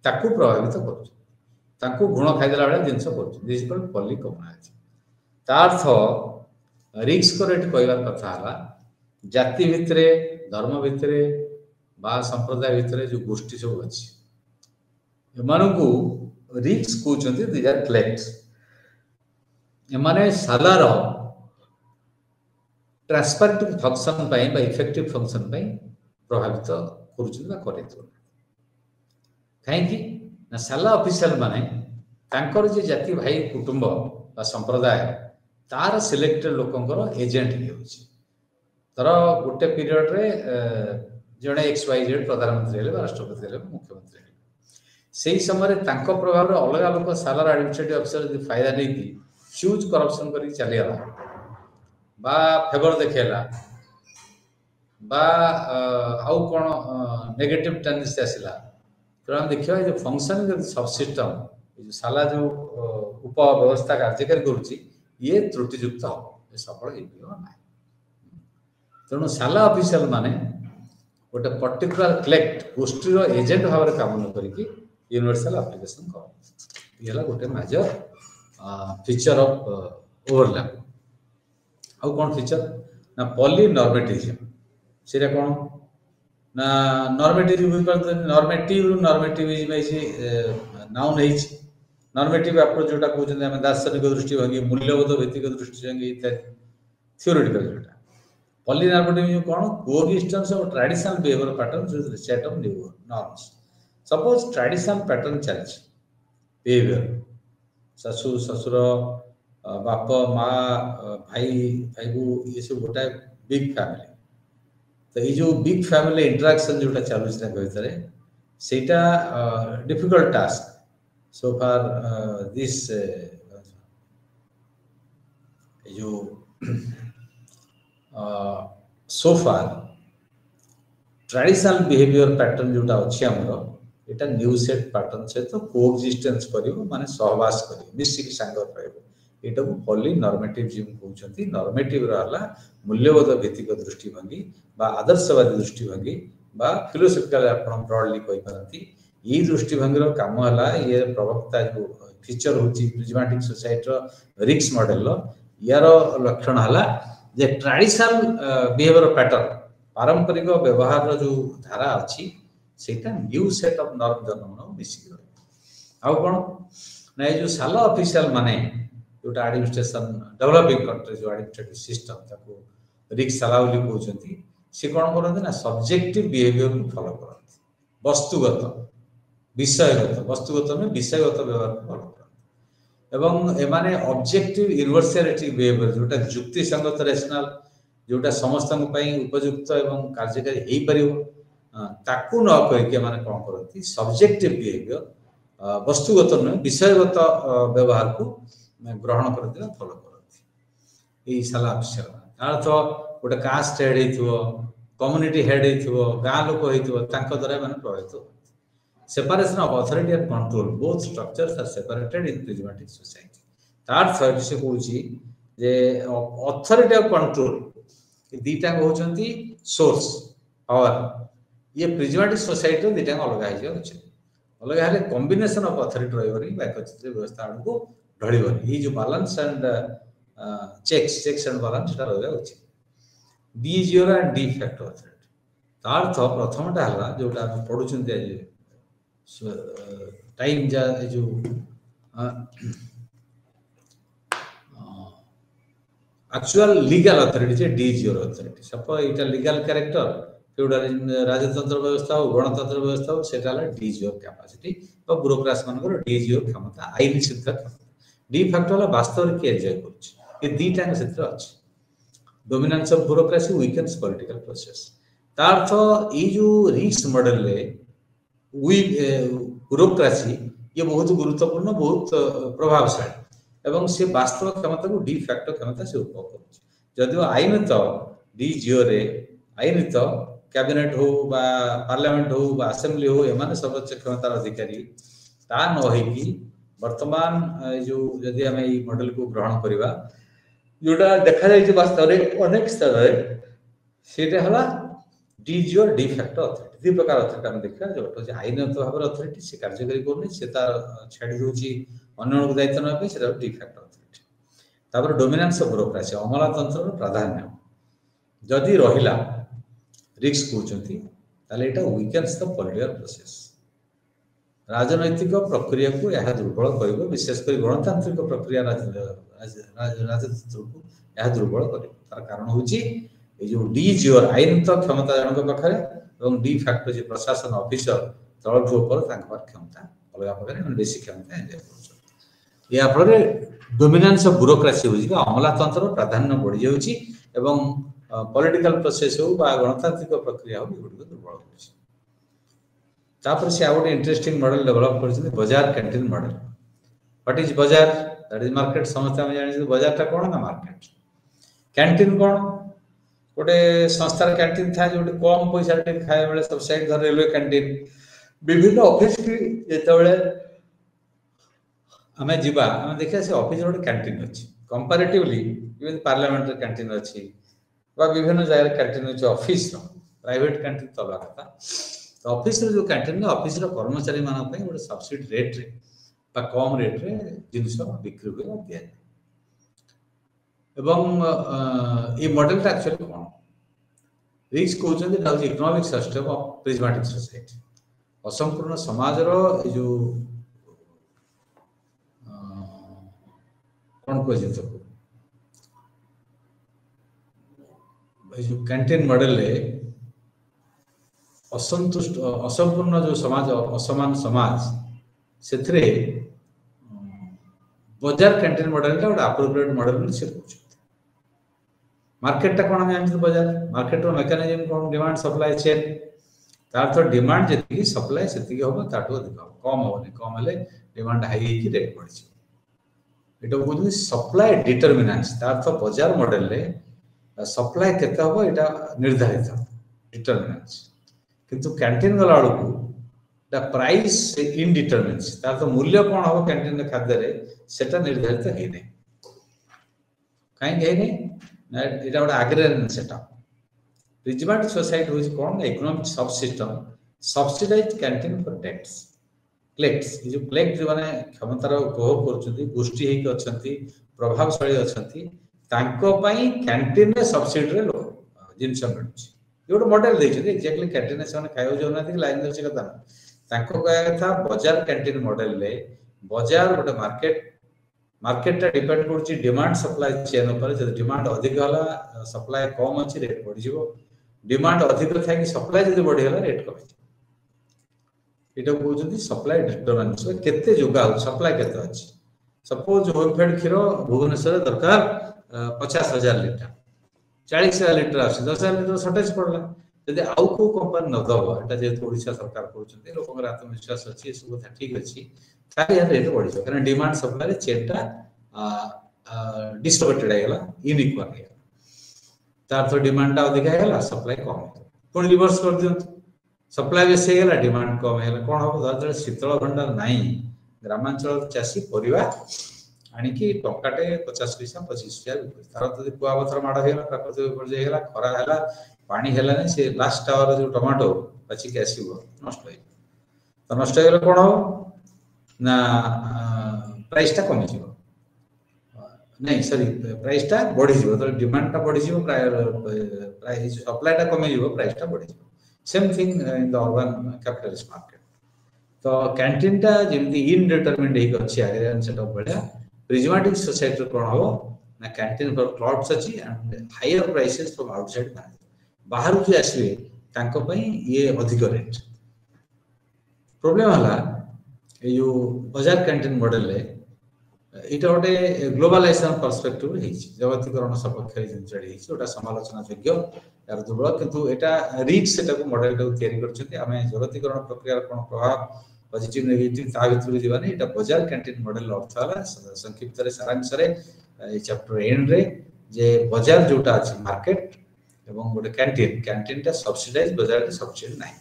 ताकू प्रभावित करू ताकू गुण खाइदेला बेला जिंस करू दिस कॉल्ड पॉली कम्युनलिज्म तार्थ रिक्स करेक्ट कहबार कथा हला जाति भितरे धर्म भितरे बा संप्रदाय भितरे जो गोष्ठी सब अछि एमानकू रिक्स कहउछंती दे आर क्लेक्ट्स एमाने सालार ट्रांसपेरेंट फंक्शन पाई बा इफेक्टिव फंक्शन पाई प्रभावित करूछन बा करेतो काहे कि ना साला ऑफिशियल माने तांकर जे जाति भाई कुटुंब बा संप्रदाय तार सिलेक्टेड लोकंकर एजेंट हे होछि तर गोटे पीरियड रे जणे एक्स वाई जेड प्रधानमंत्री हेले राष्ट्रपति हेले मुख्यमंत्री हेले सेही समय तांको प्रभाव रे अलग लोक सालार एडमिनिस्ट्रेटिव ऑफिसर जे फायदा नै कि ह्यूज करप्शन करी चलिया बा फेवर देखेला बा आउ कोन नेगेटिव टेंडेंसी आसिला तो हम देखियो जे फंक्शन सब सिस्टम जो साला जो उप व्यवस्था कार्यकारी करूची ये त्रुटियुक्त हो ये सफल हेबियो नै तेणु साला ऑफिशियल माने गोटे पर्टिकुलर क्लेक्ट गोष्ठी रो एजेंट भाव रे काम न करिकि यूनिवर्सल एप्लीकेशन कर येला गोटे मेजर फीचर ऑफ ओवरलैप आउ कौन फीचर ना पॉली नॉर्मेटिज्म सेरा कौन ना नॉर्मेटिज्म नॉर्मेटिव नॉर्मेटिविज्म नाउन है नॉर्मेटिव अप्रोच जोटा कहते हैं दार्शनिक दृष्टिभंगी मूल्यबोध भित्तिक दृष्टिभंगी इत्यादि थियोरेटिकल जोटा पॉलीनॉर्मेटिव कौन coexistence of traditional behaviour patterns with set of new norms suppose traditional pattern चलछि बिहेवियर ससुर ससुर बाप माँ भाई भाई को ये सब गोटा बिग फैमिली तो ये जो बिग फैमिली इंटरेक्शन जोटा चलुछि ना भीतर सेटा difficult task so far this जो so far traditional behaviour pattern जोटा अछि हमर एटा न्यू सेट पैटर्न से तो कोएक्जिस्टेंस करिवो माने सहवास करिवो मिसिक संग रहइबो एटा को पॉली नॉर्मेटिव जिम कहउछंती नॉर्मेटिव रहला मूल्यबोध भित्तिक दृष्टिभंगी बा आदर्शवादी दृष्टिभंगी बा फिलोसॉफिकल आपण ब्रॉडली कहि परंती ये दृष्टिभंगी काम है ये प्रवक्ता जो फीचर होची प्रिज्मेटिक सोसाइटी रिक्स मॉडल यार लक्षण है जे ट्रेडिशनल बिहेवियर पैटर्न पारंपरिक व्यवहार जो धारा अच्छी सेटा न्यू सेट ऑफ नॉर्म जन्म मिसिक आउ कोन ना जो साल ऑफिशियल माने जोटा एडमिनिस्ट्रेशन डेवलपिंग कंट्री जो एडमिनिस्ट्रेटिव सिस्टम ताको रिक्स सालाउली कहउछंती से कोन करंती ना सब्जेक्टिव बिहेवियर को फॉलो करंती वस्तुगत विषयगत वस्तुगत में विषयगत व्यवहार को फॉलो करंती एवं एमाने ऑब्जेक्टिव यूनिवर्सलिटी बिहेवियर जोटा युक्ति संगत रैशनल जोटा समस्त उपयुक्त एवं कार्यकारी हेई परिबो ताकू न कहि माने कोन करंती सब्जेक्टिव बिहेवियर वस्तुगत में विषयगत व्यवहार को ग्रहण करते फॉलो करती यही साला अफिसर अर्थ गोटे कास्ट हेड हेइथिबो कम्युनिटी हेड हेइथिबो गाँ लोक हेइथिबो तांको द्वारा माने प्रभावित होती separation of authority and control both structures are separated in prismatic society तार थर्ड से कहूची जे अथॉरिटी ऑफ कंट्रोल दीटा कहउछंती सोर्स पावर ये प्रिज्मेटिक सोसाइटी दीटा अलग है जे अलग है कॉम्बिनेशन ऑफ अथॉरिटी रहबनी बा एकत्रित व्यवस्था को ढळिबनी ये जो balance and checks and balance ता रहबा उचित de jure and de facto authority तार तो प्रथमटा हला जोटा हम पढुछंती आज टाइम जा जो एक्चुअल लीगल अथॉरिटी जे डी जीरो अथॉरिटी सपोज इटा लीगल कैरेक्टर फ्यूडलिज्म राजतंत्र व्यवस्था हो गणतंत्र व्यवस्था हो सेटा डी जीरो कैपेसिटी और ब्यूरोक्रेसी मानकर डी जीरो क्षमता आईन सिद्ध क्षमता डी फैक्टर वाला वास्तव के एंजॉय करछ ये दीटा क्षेत्र अछि dominance of bureaucracy weakens political process तार अर्थ ये जो रिक्स मॉडल ले ब्यूरोक्रेसी ये बहुत गुरुत्वपूर्ण बहुत प्रभावशाली एवं से वास्तव क्षमता को डी फैक्टर क्षमता से उपभोग कर जदिव आईन तो डी जीरो रे आईन तो कैबिनेट हो बा पार्लियामेंट हो बा असेंबली हो एमाने सर्वोच्च क्षमतार अधिकारी ता न होई वर्तमान जो यदि हमें ई मॉडल को ग्रहण करबा जोटा देखा जाय वास्तव रे अनेक स्तर रे सेटा हला de jure de facto authority दि प्रकार अथॉरिटी हम देखा जो जे आईन तो भाबर अथॉरिटी से कार्यकारी करनी से तार छाड़ी दोची अन्य को दायित्व न पे सेटा डी फैक्टर अथॉरिटी तापर डोमिनेंस ऑफ ब्यूरोक्रेसी अमलातंत्र प्राधान्य जदि रहिला रिक्स कहउचंती ताले एटा वीकेंस द पॉलिटिकल प्रोसेस राजनैतिक प्रक्रिया को यह दुर्बल करिवो विशेषकर गणतांत्रिक प्रक्रिया राजतंत्र को यह दुर्बल करिवो तार कारण होची ए जो डी जीरो आईन तो क्षमता जनक पाखरे एवं डी फैक्टर जे प्रशासन ऑफिसर तळठु ऊपर तांकर क्षमता अलगा प्रकार बेसी क्षमता एंजॉय करछ या फଳରେ डोमिनेंस ऑफ ब्यूरोक्रेसी होजी अमलातंत्र प्राधान्य बढ़ी जाउची एवं पॉलिटिकल प्रोसेस हो बा गणतांत्रिक प्रक्रिया हो गुड दुर्बल होची तापर से आउट इंटरेस्टिंग मॉडल डेवलप करछन बाजार कैंटीन मॉडल व्हाट इज बाजार दैट इज मार्केट समस्या में जानि बाजार ता कोन ना मार्केट कैंटीन कोन गोटे संस्थार कैंटीन था जो कम पैसा खाए बेले सब साइड घर रेलवे कैंटीन विभिन्न ऑफिस की जेतबेले हमें जीवा हम देखिया से ऑफिस रोड कैंटीन अछि कंपैरेटिवली इवन पार्लियामेंट कैंटीन अछि बा विभिन्न जगह कैंटीन अछि ऑफिस रो प्राइवेट कैंटीन तो अलग था तो ऑफिस रो जो कैंटीन ऑफिस रो कर्मचारी मानन पई गोटे सब्सिडी रेट रे बा कम रेट रे जिनिस बिक्री हो दिया एवं ये मॉडल ता एक्चुअली कोन रिक्स कहउछन जे डाउज economic system of prismatic society असंपूर्ण समाज रो जो कौन कह जो कैंटीन मॉडल असंतुष्ट असंपूर्ण जो समाज असमान समाज से बजार कैंटीन मॉडल गोटे अप्रोप्रिएट मॉडल से मार्केट टा कौन जानते बजार मार्केट मेकानिज्म कौन डिमांड सप्लाई चेन तार तो डिमांड जी सप्लाई से हम ताठू अधिक हम कम हेनी कम हेले डिमांड हाई रेट बढ़ी ये कहते सप्लाई डिटरमिनेंट्स तार तो बजार मॉडल सप्लाई केते हम यहाँ निर्धारित डिटरमिनेंट्स किंतु कैंटीन गला बेलू प्राइस इनडिटरमिनेंट्स तार तो मूल्य कौन हम कैंटीन खाद्य सेटा निर्धारित है कहीं ये गोटे एग्रेरियन सेटअप प्रिजमेंट सोसाइटी हूँ कौन economic subsystem subsidise canteen for डेट्स क्लेक्ट्स ये जो क्लेक्ट जो माने क्षमतार उपभोग कर गोष्ठी अच्छा प्रभावशाली अच्छा कैंटीन सब्सिडी जिनस मिलूँ ये गोटे मॉडल देखते एक्जाक्टली कैंटीन से खाया जाऊना कि लाइन धरती कथा ना कहया कथा बजार कैंटीन मॉडल बजार गोटे मार्केट डिपेंड कर डिमांड सप्लाई चेन उपर जब डिमांड अधिक है सप्लाई कम अच्छी रेट बढ़ डिमांड अधिक था सप्लाई जब बढ़ीगला रेट कम यहाँ कहते सप्लाई डिटरमिनेंट्स केते जोगा सप्लाई केते अच्छी सपोज होमफेड क्षीर भुवनेश्वर दरकार 50,000 लीटर 40,000 लीटर आस 10,000 लीटर सर्टेज पड़ला जदि आउ को कंपनी न दब एटा जेहेतु ओडिशा सरकार करूछन्ते लोकंर आत्मविश्वास अच्छी ये सब कथा ठीक अच्छी ताकि यार रेट बढ़ी जाए कारण डिमांड सप्लाई चेनटा डिस्ट्रिब्यूटेड आइगला यूनिक्वाल है तार तो डिमांड टा अधिक आइगला सप्लाई कम है पुणी रिवर्स कर दियंतु सप्लाई बेसी आइगला डिमांड कम है कौन हम जब शीतल भंडार नाई ग्रामांचल चाषी परिवा आणिकी टंकाटे 50 पैसा 25,000 तार तो कुआपथर माड़ होगा प्राकृतिक विपर्य होगा खरा है पानी है से लास्ट आवर जो टमाटो पचिक आसो नष्ट हो तो नष्ट हो कौन हम ना प्राइस टा कमी नहीं सॉरी प्राइस टा बढ़ी तो डिमांड टा बढ़ी प्राइस सप्लाई टा कमी प्राइस टा बढ़ी same thing in the urban capitalist market तो कैंटीन टा जमी इनडिटरमिनेट अच्छी एग्रेरियन सेटअप भाया प्रिजमेटिक सोसाइटी कौन हम ना कैंटीन फॉर क्लब्स अच्छी and higher prices from outside बाहर जो आसवे ये अधिक रेट प्रोब्लेम है जो बजार कैंटीन मॉडल यहाँ गोटे ग्लोबलाइजेशन पर्सपेक्टिव जगतीकरण सपक्ष जिनसा समालोचना योग्य यार दुर्बल किंतु यहाँ रिच से मॉडल आम जगतीकरण प्रक्रिया कौन प्रभाव पॉजिटिव नेगेटिव ता भीतर जीवानी यहाँ बजार कैंटीन मॉडल अर्थ है संक्षिप्त सारांश चैप्टर एंड रे जे बजार जोटा अच्छे मार्केट एवं गोटे कैंटीन टा सब्सिडाइज बजार सब्सिडी ना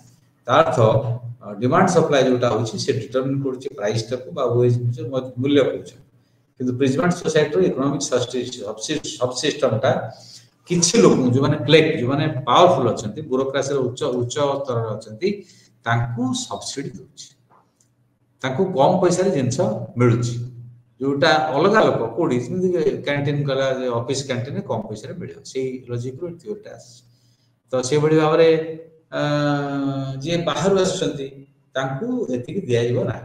तार डिमांड सप्लाई जोटा होची से डिटरमिन कर प्राइस टाक मूल्य कहते किंतु प्रिजमेंट सोसाइटी इकोनॉमिक सबसिस्टम टा किछि लोक जो माने क्लेक्ट जो माने पावरफुल अछंती ब्यूरोक्रेसी उच्च उच्च स्तर अछंती तांकू सब्सिडी दोछि तांकू कम पैसा रे जिंस मिलुछि जोटा अलग लोक कोडी कैंटीन गला ऑफिस कैंटीन कम पैसा रे मिलियो से लॉजिक रो थ्योरी तो से बड़ी भाव रे जे बाहर आछंती तांकू एतिक दिया जिवो ना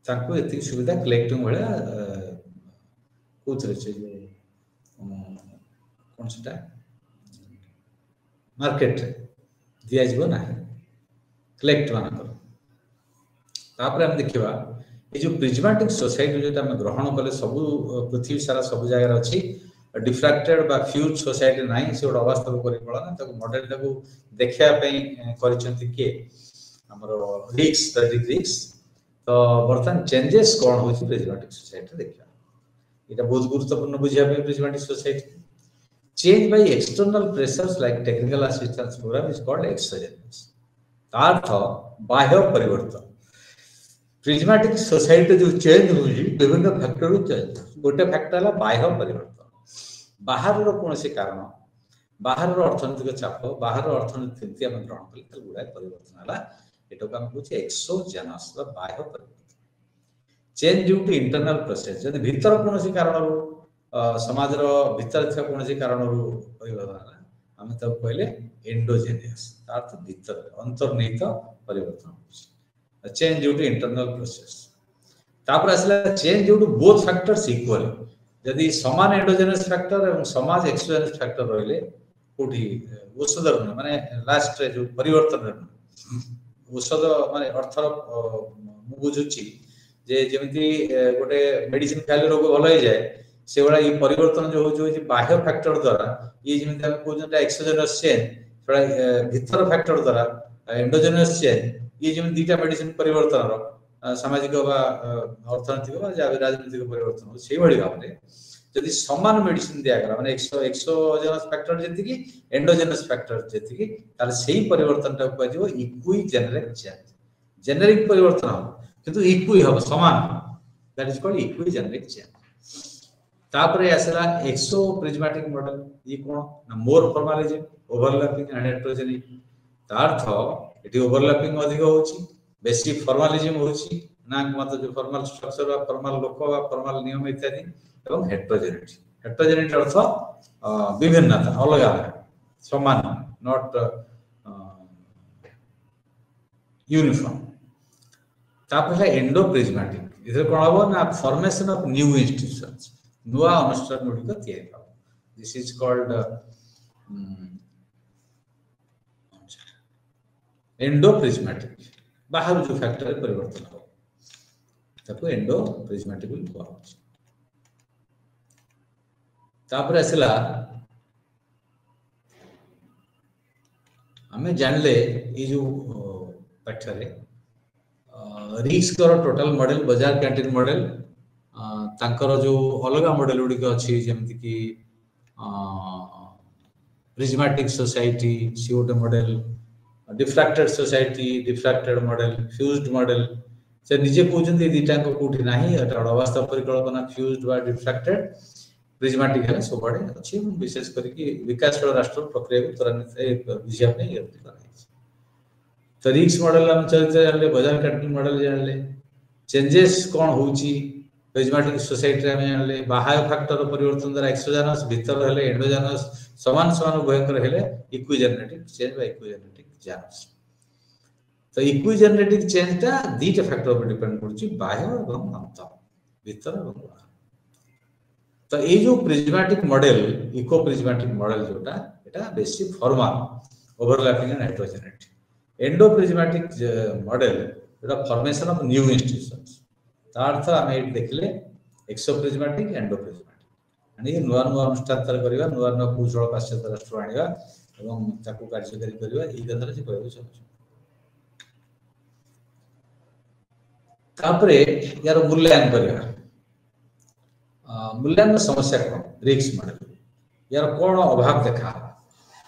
तांकू एतिक सुविधा कलेक्टिंग भलिया कोथरे जे कौन सेटा मार्केट दिया जिवो ना कलेक्ट मानकर तापर हम देखिबा ये जो प्रिजमेटिक सोसाइटी जो हम ग्रहण कले सब पृथ्वी सारा सब जगह अच्छी डिफ्रैक्टेड बा फ्यूज सोसाइटी नहीं से गोटे अवास्तव कर मॉडल टाक देखा के रिक्स तो बर्तमान चेंजेस कौन हो प्रिजमेटिक सोसाइटी देखा यहाँ बहुत गुरुत्वपूर्ण बुझापी prismatic society change by external pressures like technical assistance programme is called exogenous अर्थ बाह्य परिवर्तन प्रिजमेटिक सोसाइटी जो चेंज हो विभिन्न फैक्टर चेंज गोटे फैक्टर है बाह्य परिवर्तन बाहर कौन से कारण बाहर अर्थनैतिक चाप बाहर अर्थनीति नीति आम ग्रहण कले गुड़ाए परिवर्तन है ये आम कहे एक्सोजेनस बाह्य परिवर्तन change due to internal process जब भीतर कौन से कारण समाज भीतर कौन से कारण परिवर्तन आम तक कहले एंडोजेनियस अर्थ भीतर अंतर्निहित परिवर्तन change due to internal process तापर आसला चेंज जो बोथ फैक्टर्स इक्वल यदि समान एंडोजेनस फैक्टर और समान एक्सोजेनस फैक्टर रहिले कोठी औषध माने लास्ट जो परिवर्तन औषध माने अर्थर मु बुझुची जे जेमिति गोटे मेडिसिन खाली रोग भल हो जाए से वाला ये परिवर्तन जो हो बाह्य फैक्टर द्वारा ये जेमिति हम कहउछन एक्सोजेनस चेन थोड़ा भीतर फैक्टर द्वारा एंडोजेनस चेन ये जेमिति दीटा मेडिसिन परिवर्तन सामाजिक अर्थनैतिक राजनीतिक परिवर्तन से भाई भाव में जदि समान मेडिसिन दिगला माने exogenous factor G endogenous factor G तार से परिवर्तन कह इक्वी जेनेरिक चेंज जेनेरिक परिवर्तन हम किंतु इक्वी हम समान दैट इज कॉल्ड इक्वी जेनेरिक चेंज तापर आसला एक्सो प्रिज्मेटिक मॉडल ये कौन ना more formalism overlapping and heterogenic तार्थ एटी ओवरलैपिंग अधिक होची बेसी फॉर्मलिज्म होची ना मतलब जो फॉर्मल स्ट्रक्चर वा फॉर्मल लोक वा फॉर्मल नियम इत्यादि एवं हेटेरोजेनिटी अर्थ विभिन्नता अलग समान नॉट यूनिफॉर्म तापर है एंडोप्रिज्मेटिक इधर कोन हबो ना फॉर्मेशन ऑफ न्यू इंस्टीट्यूशंस नुआ अनुष्ठान गुडी को तयारी हो दिस इज कॉल्ड एंडोप्रिज्मेटिक बाहर जो फैक्टर परिवर्तन हो ताको एंडोप्रिज्मेटिक बोल कुआ तापर आसला हमें जानले ये जो पाठरे रिस्क और टोटल मॉडल बाजार कैंटीन मॉडल तांकर जो अलग मॉडल गुडी को अछि जेमति कि प्रिज्मेटिक सोसाइटी सीओटे model diffracted society diffracted model fused model से निजे कहउछन ए दिटा को कोठी नाही एटा अवस्था परिकल्पना फ्यूज्ड बा डिफ्रैक्टेड प्रिज्मेटिक है सब बड़े अच्छी विशेष करके विकासशील राष्ट्र प्रक्रिया को त्वरित बुझिया पे ये कराई तो रिस्क मॉडल हम चलते जानले बाजार कैंटीन मॉडल जानले चेंजेस कोन होउची प्रिज्मेटिक सोसाइटी में जानले बाह्य फैक्टर परिवर्तन द्वारा एक्सोजेनस भीतर रहले एंडोजेनस समान समान उभयकर हेले इक्विजेनेटिक चेंज बा इक्विजेनेटिक जेनस तो इक्विजेनेटिक चेंज ता दीटा फैक्टर पर डिपेंड करची बाह्य एवं अंतर भीतर एवं बाहर तो ये जो प्रिज्मेटिक मॉडल इको प्रिज्मेटिक मॉडल जोटा एटा basic formal overlapping and heterogeneity endo prismatic model एटा फॉर्मेशन ऑफ न्यू इंस्टीट्यूशंस तार्थ हमें देखले एक्सो प्रिज्मेटिक एंडो प्रिज्मेटिक आणि नुवा नुवा अनुष्ठान तर करिवा नुवा नुवा कुशल पाश्चात्य राष्ट्र आनिवा एवं ताकू कार्यकारी करिवा ई गंधर जे कहबो छ तापरे यार मूल्यांकन करिवा मूल्यांकन समस्या कौन रिस्क मॉडल यार कौन अभाव देखा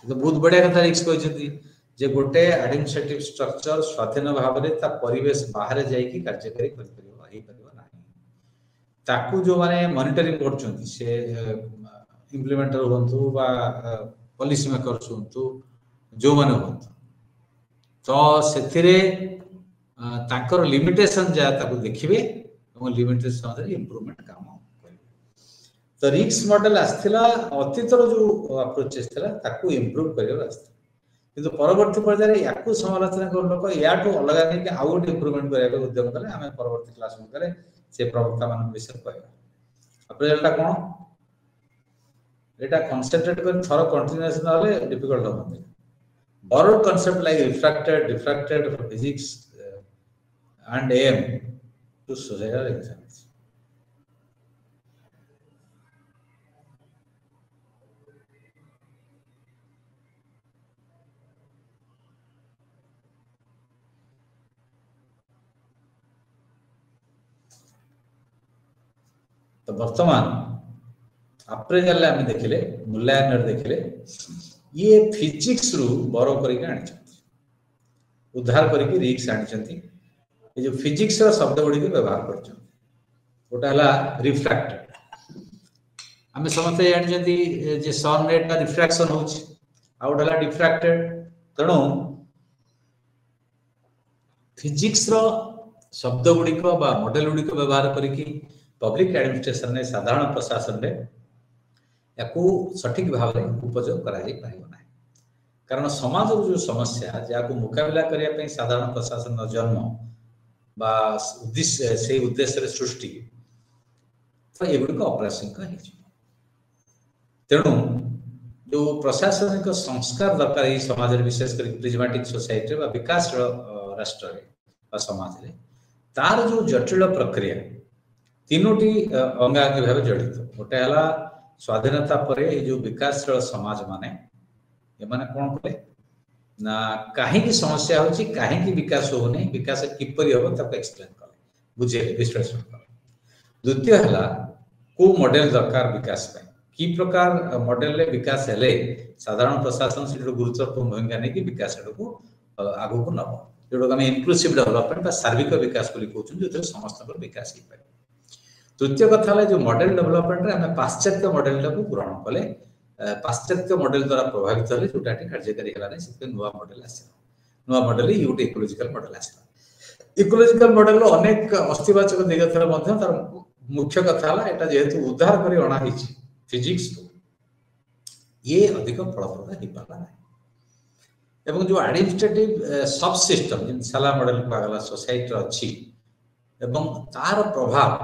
तो बहुत बढ़िया कथा रिस्क कहते जे गोटे एडमिनिस्ट्रेटिव स्ट्रक्चर स्वाधीन भाव में ता परिवेश बाहर जाइकी कार्यकारी कर परिबो ही परिबो नाही ताकू जो माने मॉनिटरिंग करछंती से इंप्लीमेंटर होंतु बा पॉलिसी मेकर होंतु जो माने होंतु तो सेथिरे ताकर लिमिटेशन जा ताकू देखिबे और लिमिटेशन रे इंप्रूवमेंट काम तो रिस्क मॉडल आस्थिला अतीतर जो अप्रोचेस थिला ताकू इंप्रूव करियो आस्था किंतु परवर्ती पर्याय याकू समालोचना कर लोक याटू अलग नहीं कि आउट इंप्रूवमेंट करिया उद्यम कले हमें परवर्ती क्लास में करे से प्रवक्ता मान विषय कहबा अपने एटा कोन एटा कंसंट्रेट कर थरो कंटीन्यूअस नाले डिफिकल्ट हो borrowed concept like diffracted physics and AM to societal exams तो वर्तमान अप्रेजल में देखिले मूल्यांकन देखिले ये फिजिक्स रु बरो करके आनी उद्धार करके रिक्स आनी ये जो फिजिक्स रा शब्द गुडी के व्यवहार करछ गोटा हला रिफ्रैक्टेड हमें समझते जानी जे सनलाइट का रिफ्रैक्शन होछ आ गोटा हला डिफ्रैक्टेड तणो फिजिक्स रा शब्द गुडी को बा मॉडल गुडी को व्यवहार करके पब्लिक एडमिनिस्ट्रेशन ने साधारण प्रशासन रे याकू सठिक भाव में उपयोग करा जाई पारिबो ना कारण समाज जो समस्या जाकू मुकाबला करिया पे साधारण प्रशासन जन्म बा उद्देश्य से उद्देश्य सृष्टि तो एगुड़िक अप्रासंगिक हो तेणु जो प्रशासनिक संस्कार दरकार ये समाज विशेषकर प्रिजमेटिक सोसाइटी विकासशील राष्ट्र समाज रे तार जो जटिल प्रक्रिया तीनोटी अंगांगी भाव जड़ित गोटे है स्वाधीनता पर जो विकासशील समाज माने एमाने कौन कले ना कहीं समस्या होची कहीं विकास होने विकास किपरि हो तक एक्सप्लेन कले बुझे विश्लेषण कले द्वितीय है को मॉडल दरकार विकास पे की प्रकार मॉडल विकास हेले साधारण प्रशासन से गुरुत्वपूर्ण भूमिका नहीं कि विकास को आगु को नब जो आम इनक्लूसिव डेवलपमेंट बा सार्विक विकास जो समस्त विकास हो पाए तृतीय कथा है जो मॉडल डेवलपमेंट आम पाश्चात्य मॉडल को ग्रहण कले पाश्चात्य मॉडल द्वारा प्रभावित हेले जोटा कार्यकारी है नुआ मॉडल आसला नुआ मॉडल ये गोटे इकोलॉजिकल मॉडल आसला इकोलॉजिकल मॉडल अनेक अस्थिवाचक दिग थे तार मुख्य कथा है एटा जेहेतु उद्धार कर अणा फिजिक्स को ये अधिक फलप्रद हो पाला नहीं एवं जो एडमिनिस्ट्रेटिव सब सिस्टम जिन साला मॉडल को सोसाइटी अच्छी एवं तार प्रभाव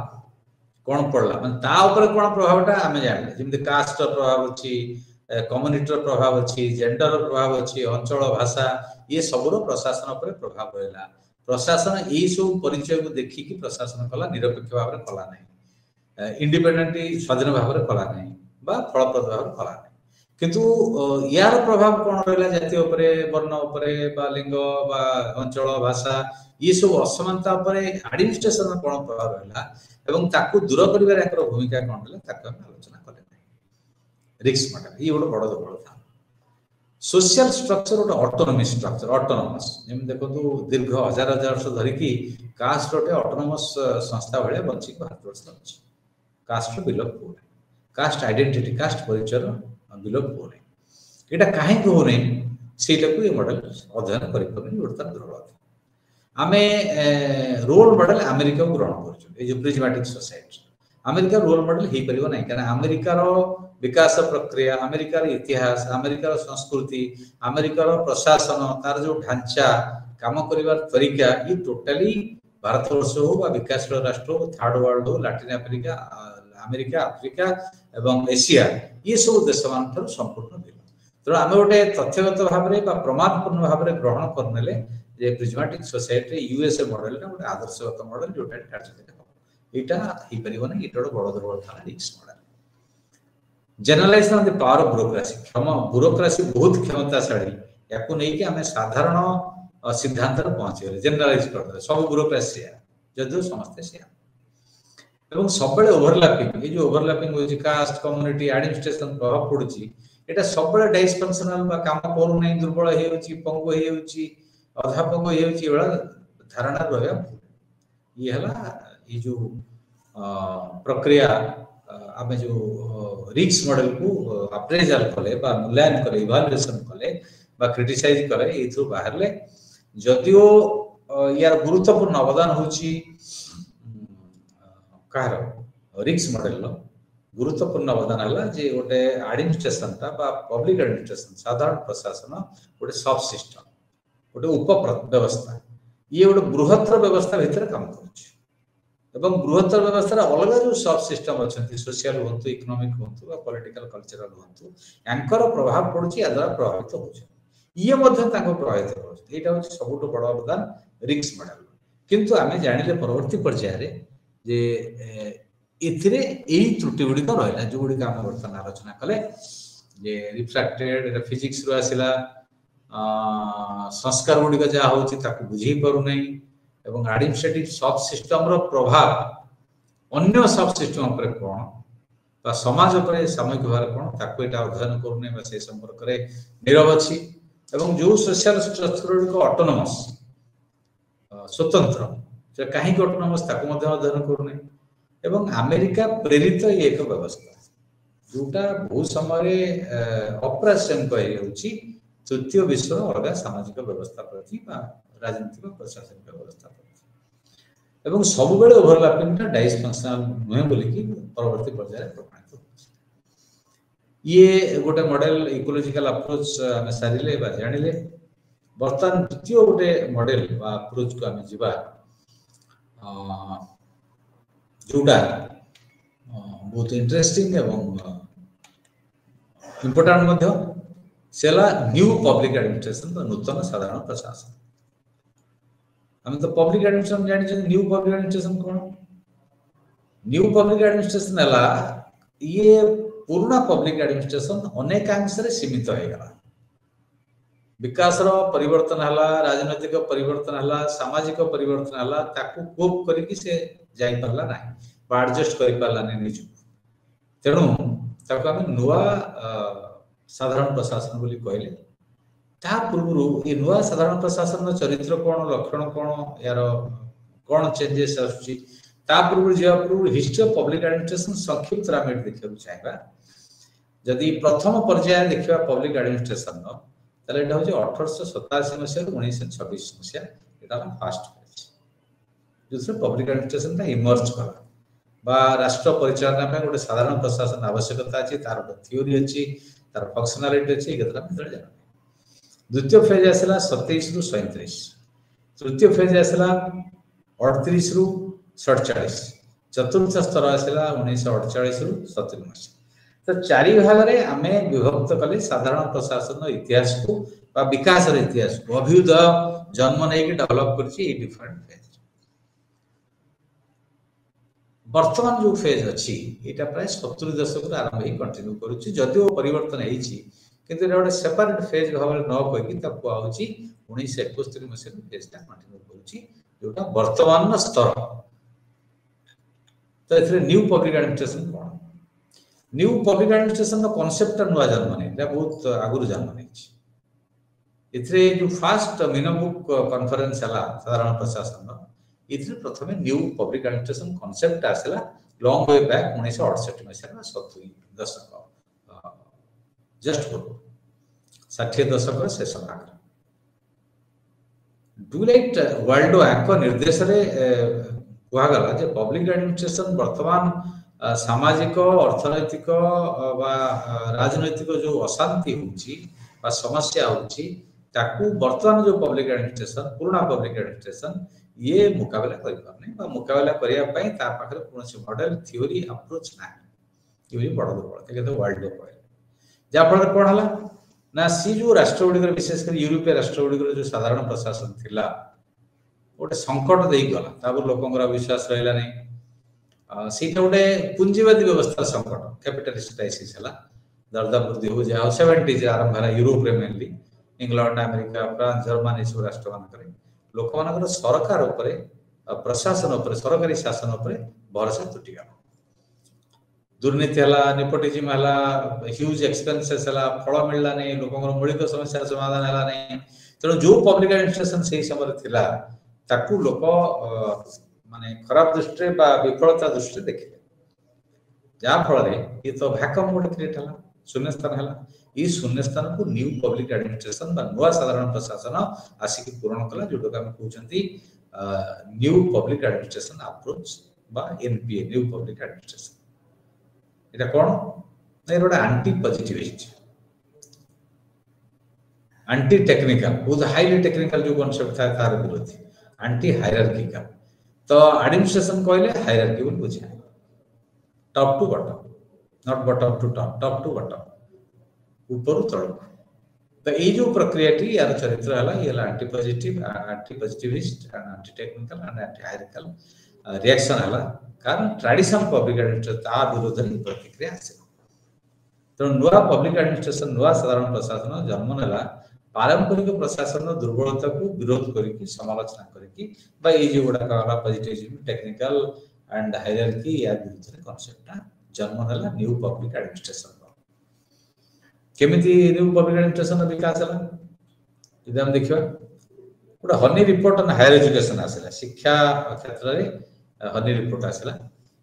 कौन पड़ला माने ता ऊपर कौन प्रभावटा आमे जानले जेमते कास्ट प्रभाव अछि कम्युनिटी प्रभाव अछि जेंडर प्रभाव अछि अंचल भाषा ये सबरो प्रशासन पर प्रभाव रहला प्रशासन यही सब परिचय को देखि कि प्रशासन कला निरपेक्ष भाव में कला नहीं इंडिपेंडेंटली स्वाधीन भाव में कला नहीं बा फलप्रद भाव में कला नहीं किंतु यार प्रभाव कौन रहला जाति उपरे वर्ण उपरे बा लिंग बा अंचल भाषा ये सब असमानता उपरे एडमिनिस्ट्रेशन कौन प्रभाव रहला एवं ताकू दूर करिवार एकर भूमिका कौन रहला ताकू हम आलोचना करले नहीं रिस्क मॉडल ये गोटे बड़ दुर्बल था सोशल स्ट्रक्चर गोटे ऑटोनॉमी स्ट्रक्चर ऑटोनॉमस जेम देखो दीर्घ हजार हजार वर्ष धरिकी कास्ट गोटे ऑटोनॉमस संस्था भाया बंची भारत वर्ष अछि कास्ट विलोप हो कास्ट आइडेंटिटी कास्ट परिचय विलोप हो एटा काहे को होने सेटा को ये मॉडल अध्ययन करि परनी उड़ता दुर्बल आमे रोल मॉडल अमेरिका को ग्रहण करछु ए जो prismatic society America role model हे परिबो नै कारण अमेरिका रो विकास प्रक्रिया अमेरिका रो इतिहास अमेरिका रो संस्कृति अमेरिका रो प्रशासन तार जो ढांचा काम करिवार तरीका ये टोटली भारतवर्ष हो बा विकासशील राष्ट्र हो थर्ड वर्ल्ड हो लैटिन अमेरिका अमेरिका अफ्रिका एवं एशिया ये सब देश मान संपूर्ण भिन्न तेणु आम गोटे तथ्यगत भाव में प्रमाणपूर्ण भाव में ग्रहण करने जे प्रिजमेटिक सोसाइटी यूएसए मॉडल गोटे आदर्शगत मॉडल जोटा कार्यकारी एटा ही परिबो नै एटा बड़ दुर्बल था रिस्क model generalisation of the power of bureaucracy bureaucracy बहुत क्षमताशाली याकू नै कि हमें साधारण सिद्धांत रे पहुंचे जनरलाइज कर दे सब ब्यूरोक्रेसी जदि समस्त से एवं सब बेले ओवरलैपिंग ये जो ओवरलैपिंग होची कास्ट कम्युनिटी एडमिनिस्ट्रेशन प्रभाव पड़ुची एटा सब बेले डाइसफंक्शनल बा काम करू नै दुर्बल हे होची पंगु हे होची अध्यापक ये होची बड़ा धारणा रहया ये हला ये जो प्रक्रिया आमे जो रिस्क मॉडल को अप्रेजल कले बा मूल्यांकन कले इवैल्यूएशन कले बा क्रिटिसाइज कले एथु बाहरले जदियो यार गुरुत्वपूर्ण अवदान होची कार रिस्क मॉडल लो गुरुत्वपूर्ण अवदान हला जे गोटे एडमिनिस्ट्रेशन ता बा पब्लिक एडमिनिस्ट्रेशन साधारण प्रशासन गोटे सब सिस्टम गोटे उप व्यवस्था ये गोटे बृहत्तर व्यवस्था भितर काम करूची एवं बृहत्तर व्यवस्था अलग जो सब सिस्टम अच्छी सोशल हूँ इकोनॉमिक हूँ पॉलिटिकल कल्चरल हूँ यांकर प्रभाव पड़ुची या द्वारा प्रभावित हो ये प्रभावित हो यहाँ हूँ सब बड़ अवदान रिस्क मॉडल किंतु आम जानिले परवर्ती पर्यायर जे एथिरे एही त्रुटि गुड़िक रहा जो गुड़िक आम बर्तमान आलोचना कले जे रिफ्रैक्टेड फिजिक्स रो आसिला संस्कार गुड़िक जहाँ होची ताकू बुझी पारु नै एवं एडमिनिस्ट्रेटिव सब सिस्टम रो प्रभाव अन्य सब सिस्टम पर कोन बा समाज पर सामूहिक भाव कोन ताकू एटा अध्ययन करू नै बा से संपर्क रे नीरव अछि एवं जो सोशल स्ट्रक्चर को ऑटोनोमस स्वतंत्र जे काहे को ऑटोनोमस ताकू मध्ये अध्ययन करू नै एवं अमेरिका प्रेरित एक व्यवस्था जोटा बहुत समय ऑपरेशन कहि होछि तृतीय विश्व अलग सामाजिक व्यवस्था प्रति राजनीतिक प्रशासनिक व्यवस्था प्रति एवं सब बेले ओवरलैपिंग डाइसफंक्शनल नुहे बोली कि परवर्ती पर्याय प्रमाणित ये गोटे मॉडल इकोलॉजिकल अप्रोच हम सारिले बा जानिले बर्तमान द्वितीय गोटे मॉडल बा अप्रोच को हम जिबा जोटा बहुत इंटरेस्टिंग एवं इम्पोर्टेंट मध्य सेला न्यू पब्लिक एडमिनिस्ट्रेशन नूतन साधारण प्रशासन। हम तो पब्लिक एडमिनिस्ट्रेशन जानी न्यू पब्लिक एडमिनिस्ट्रेशन कौन न्यू पब्लिक एडमिनिस्ट्रेशन है ये पुराना पब्लिक एडमिनिस्ट्रेशन अनेकांश सीमित हो गला विकास परिवर्तन है राजनैतिक परिवर्तन है सामाजिक परिवर्तन है ताकू कोप करके से जाई पारला ना एडजस्ट कर पारला निज तेणु ताको हम नुआ साधारण प्रशासन बोली कहले ता पूर्व ये नुआ साधारण प्रशासन चरित्र कौन लक्षण कौन यार कौन चेंजेस आसुची ता पूर्व जे पूर्व हिस्ट्री ऑफ पब्लिक एडमिनिस्ट्रेशन संक्षिप्त रामेट देखियो चाहिबा जदि प्रथम पर्याय देखिबा पब्लिक एडमिनिस्ट्रेशन नो तले एटा होचे 1887 मसिया 1926 मसिया एटा फर्स्ट पेज दूसरे पब्लिक एडमिनिस्ट्रेशन का इमर्ज कला बा राष्ट्र परिचालना पे गोटे साधारण प्रशासन आवश्यकता अछि तार थ्योरी अछि तार फंक्शनालिटी अछि एकरा भीतर जाना द्वितीय फेज आसला 27 रु 37 तृतीय फेज आसला 38 रु 47 चतुर्थ स्तर आसला 1948 रु 70 मसिया तो चारि भाग रे आमे विभक्त कले साधारण प्रशासन इतिहास को बा विकास रे इतिहास को अभ्युदय जन्म नै कि डेवलप करछि ए डिफरेंट फेज वर्तमान जो फेज अछि एटा प्राय 70 दशक रे आरंभ ही कंटिन्यू करूछि जदिओ परिवर्तन हेछि किंतु एटा सेपरेट फेज भाव न कहि कि ताको आउछि 1971 मसिया फेज ता कंटिन्यू करूछि जोटा वर्तमान स्तर तो एथरे न्यू पब्लिक एडमिनिस्ट्रेशन कोन न्यू पब्लिक एडमिनिस्ट्रेशन नो कांसेप्ट नुआ जन्म नै एटा बहुत आगुर जन्म नै छि एथरे जो फर्स्ट मिनोबुक कॉन्फ्रेंस हला साधारण प्रशासन नो इथरे प्रथमे न्यू पब्लिक एडमिनिस्ट्रेशन कांसेप्ट आसला लॉन्ग वे बैक 1968 मसिया 70 दशक जस्ट पूर्व 60 दशक शेष भाग डुलाइट वर्ल्ड बैंक निर्देश रे कुआ गला जे पब्लिक एडमिनिस्ट्रेशन वर्तमान सामाजिक अर्थनैतिक बा राजनैतिक जो अशांति होची बा समस्या होची ताकू वर्तमान जो पब्लिक एडमिनिस्ट्रेशन पुराना पब्लिक एडमिनिस्ट्रेशन ये मुकाबला करि पारने बा मुकाबला करिया पई ता पाखरे कोनोसी मॉडल थ्योरी अप्रोच नाही ये बड़ दुर्बल के तो वर्ल्ड कहले जा फल कोन हला ना सी जो राष्ट्र गुडी विशेष कर यूरोपीय राष्ट्र गुडी जो साधारण प्रशासन थिला ओटे संकट देई गला ताबो लोकंगरा विश्वास रहला नै सीटा गोटे पुंजीवादी व्यवस्था संकट कैपिटलिस्ट क्राइसिस हला दरदा वृद्धि हो जाए 70 आरंभ हला यूरोप रे mainly England America France Germany सब राष्ट्र मान करे लोक मानकर सरकार ऊपर प्रशासन ऊपर सरकारी शासन ऊपर भरोसा टूटी गला दुर्नीति हला नेपोटिज्म हला ह्यूज एक्सपेंसेस हला फल मिलला नै लोकंगर मौलिक समस्या समाधान हला नै तेणु जो पब्लिक एडमिनिस्ट्रेशन से समय थिला ताकू लोक माने खराब दृष्टि बा विफलता दृष्टि देखिले जा फल रे ये तो वैक्यूम मोड क्रिएट हला शून्य स्थान हला ई शून्य स्थान को न्यू पब्लिक एडमिनिस्ट्रेशन बा नुआ साधारण प्रशासन आसिक पूर्ण कला जोटा हम कहउचंती न्यू पब्लिक एडमिनिस्ट्रेशन अप्रोच बा एनपीए न्यू पब्लिक एडमिनिस्ट्रेशन एटा कोन नै रोडा एंटी पॉजिटिविस्ट एंटी टेक्निकल बहुत हाईली टेक्निकल जो कांसेप्ट था तार विरोधी एंटी हायरार्किकल तो एडमिनिस्ट्रेशन कहले हायरार्की बोल बुझे top to bottom not bottom to top top to bottom ऊपर तळ तो ये जो प्रक्रिया टी यार चरित्र हला ये anti positivist and anti technical and anti hierarchical reaction हला कारण ट्रेडिशनल पब्लिक एडमिनिस्ट्रेशन ता विरोध रे प्रतिक्रिया आसे तो नुआ पब्लिक एडमिनिस्ट्रेशन नुआ साधारण प्रशासन जन्म नेला पारंपरिक प्रशासन दुर्बलता को विरोध करके समालोचना करके बा ये जो गुडा कहला पॉजिटिविज्म टेक्निकल एंड हायरार्की या विरुद्ध कांसेप्ट जन्म नेला न्यू पब्लिक एडमिनिस्ट्रेशन केमिति न्यू पब्लिक एडमिनिस्ट्रेशन विकास हला यदि हम देखिबा गोटे Honey report on higher education आसला शिक्षा क्षेत्र रे हनी रिपोर्ट आसला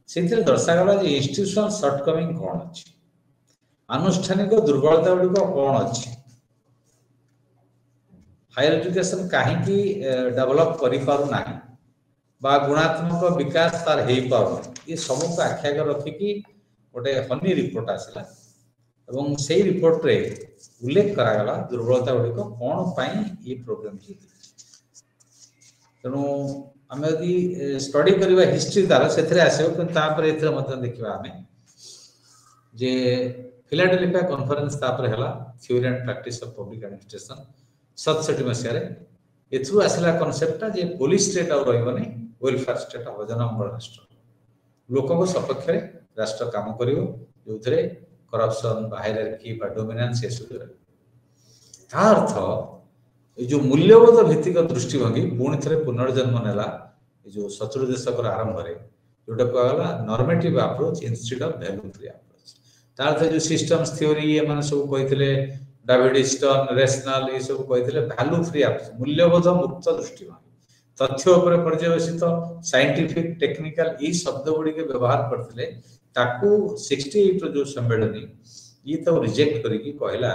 सेतिर दर्शा गला जे इंस्टीट्यूशनल शॉर्टकमिंग कोन अछि आनुष्ठानिक दुर्बलता गुडी कोन अछि हायर एजुकेशन काहे की डेवलप करि पारु नाही बा गुणात्मक विकास तार हेई पारु ये सब को आख्या कर रखि की गोटे हनी रिपोर्ट आसला एवं सेही रिपोर्ट रे उल्लेख करा गला दुर्बलता गुडी कोन पई ये प्रॉब्लम छी तेनु आम यदि स्टडी करवा हिस्ट्री तार से आसो देखा आम जे Philadelphia conference theory and practice of public administration 67 मसीह एथु आसला कॉन्सेप्ट जे पुलिस स्टेट और रही वेलफेयर स्टेट हम जनमंगल राष्ट्र लोकों सपक्ष राष्ट्र काम कर जो करप्शन हायरार्की डोमिनेंस ये सब अर्थ जो मूल्यबोध भित्तिक दृष्टिभंगी पुणी थे पुनर्जन्म नेला जो 47 दशक आरंभ जोटा कहला normative approach instead of value free approach तार जो सिस्टम्स थ्योरी ये माने सब कहितले डेविड स्टर्न रेशनल ये सब कहितले वैल्यू फ्री अप्रोच मूल्यबोध मुक्त दृष्टिभंगी तथ्य उपर पर्यवेसित साइंटिफिक टेक्निकल ये शब्द गुड़ी के व्यवहार करते ताकू 68 जो सम्मेलनी ये तो रिजेक्ट करके कहला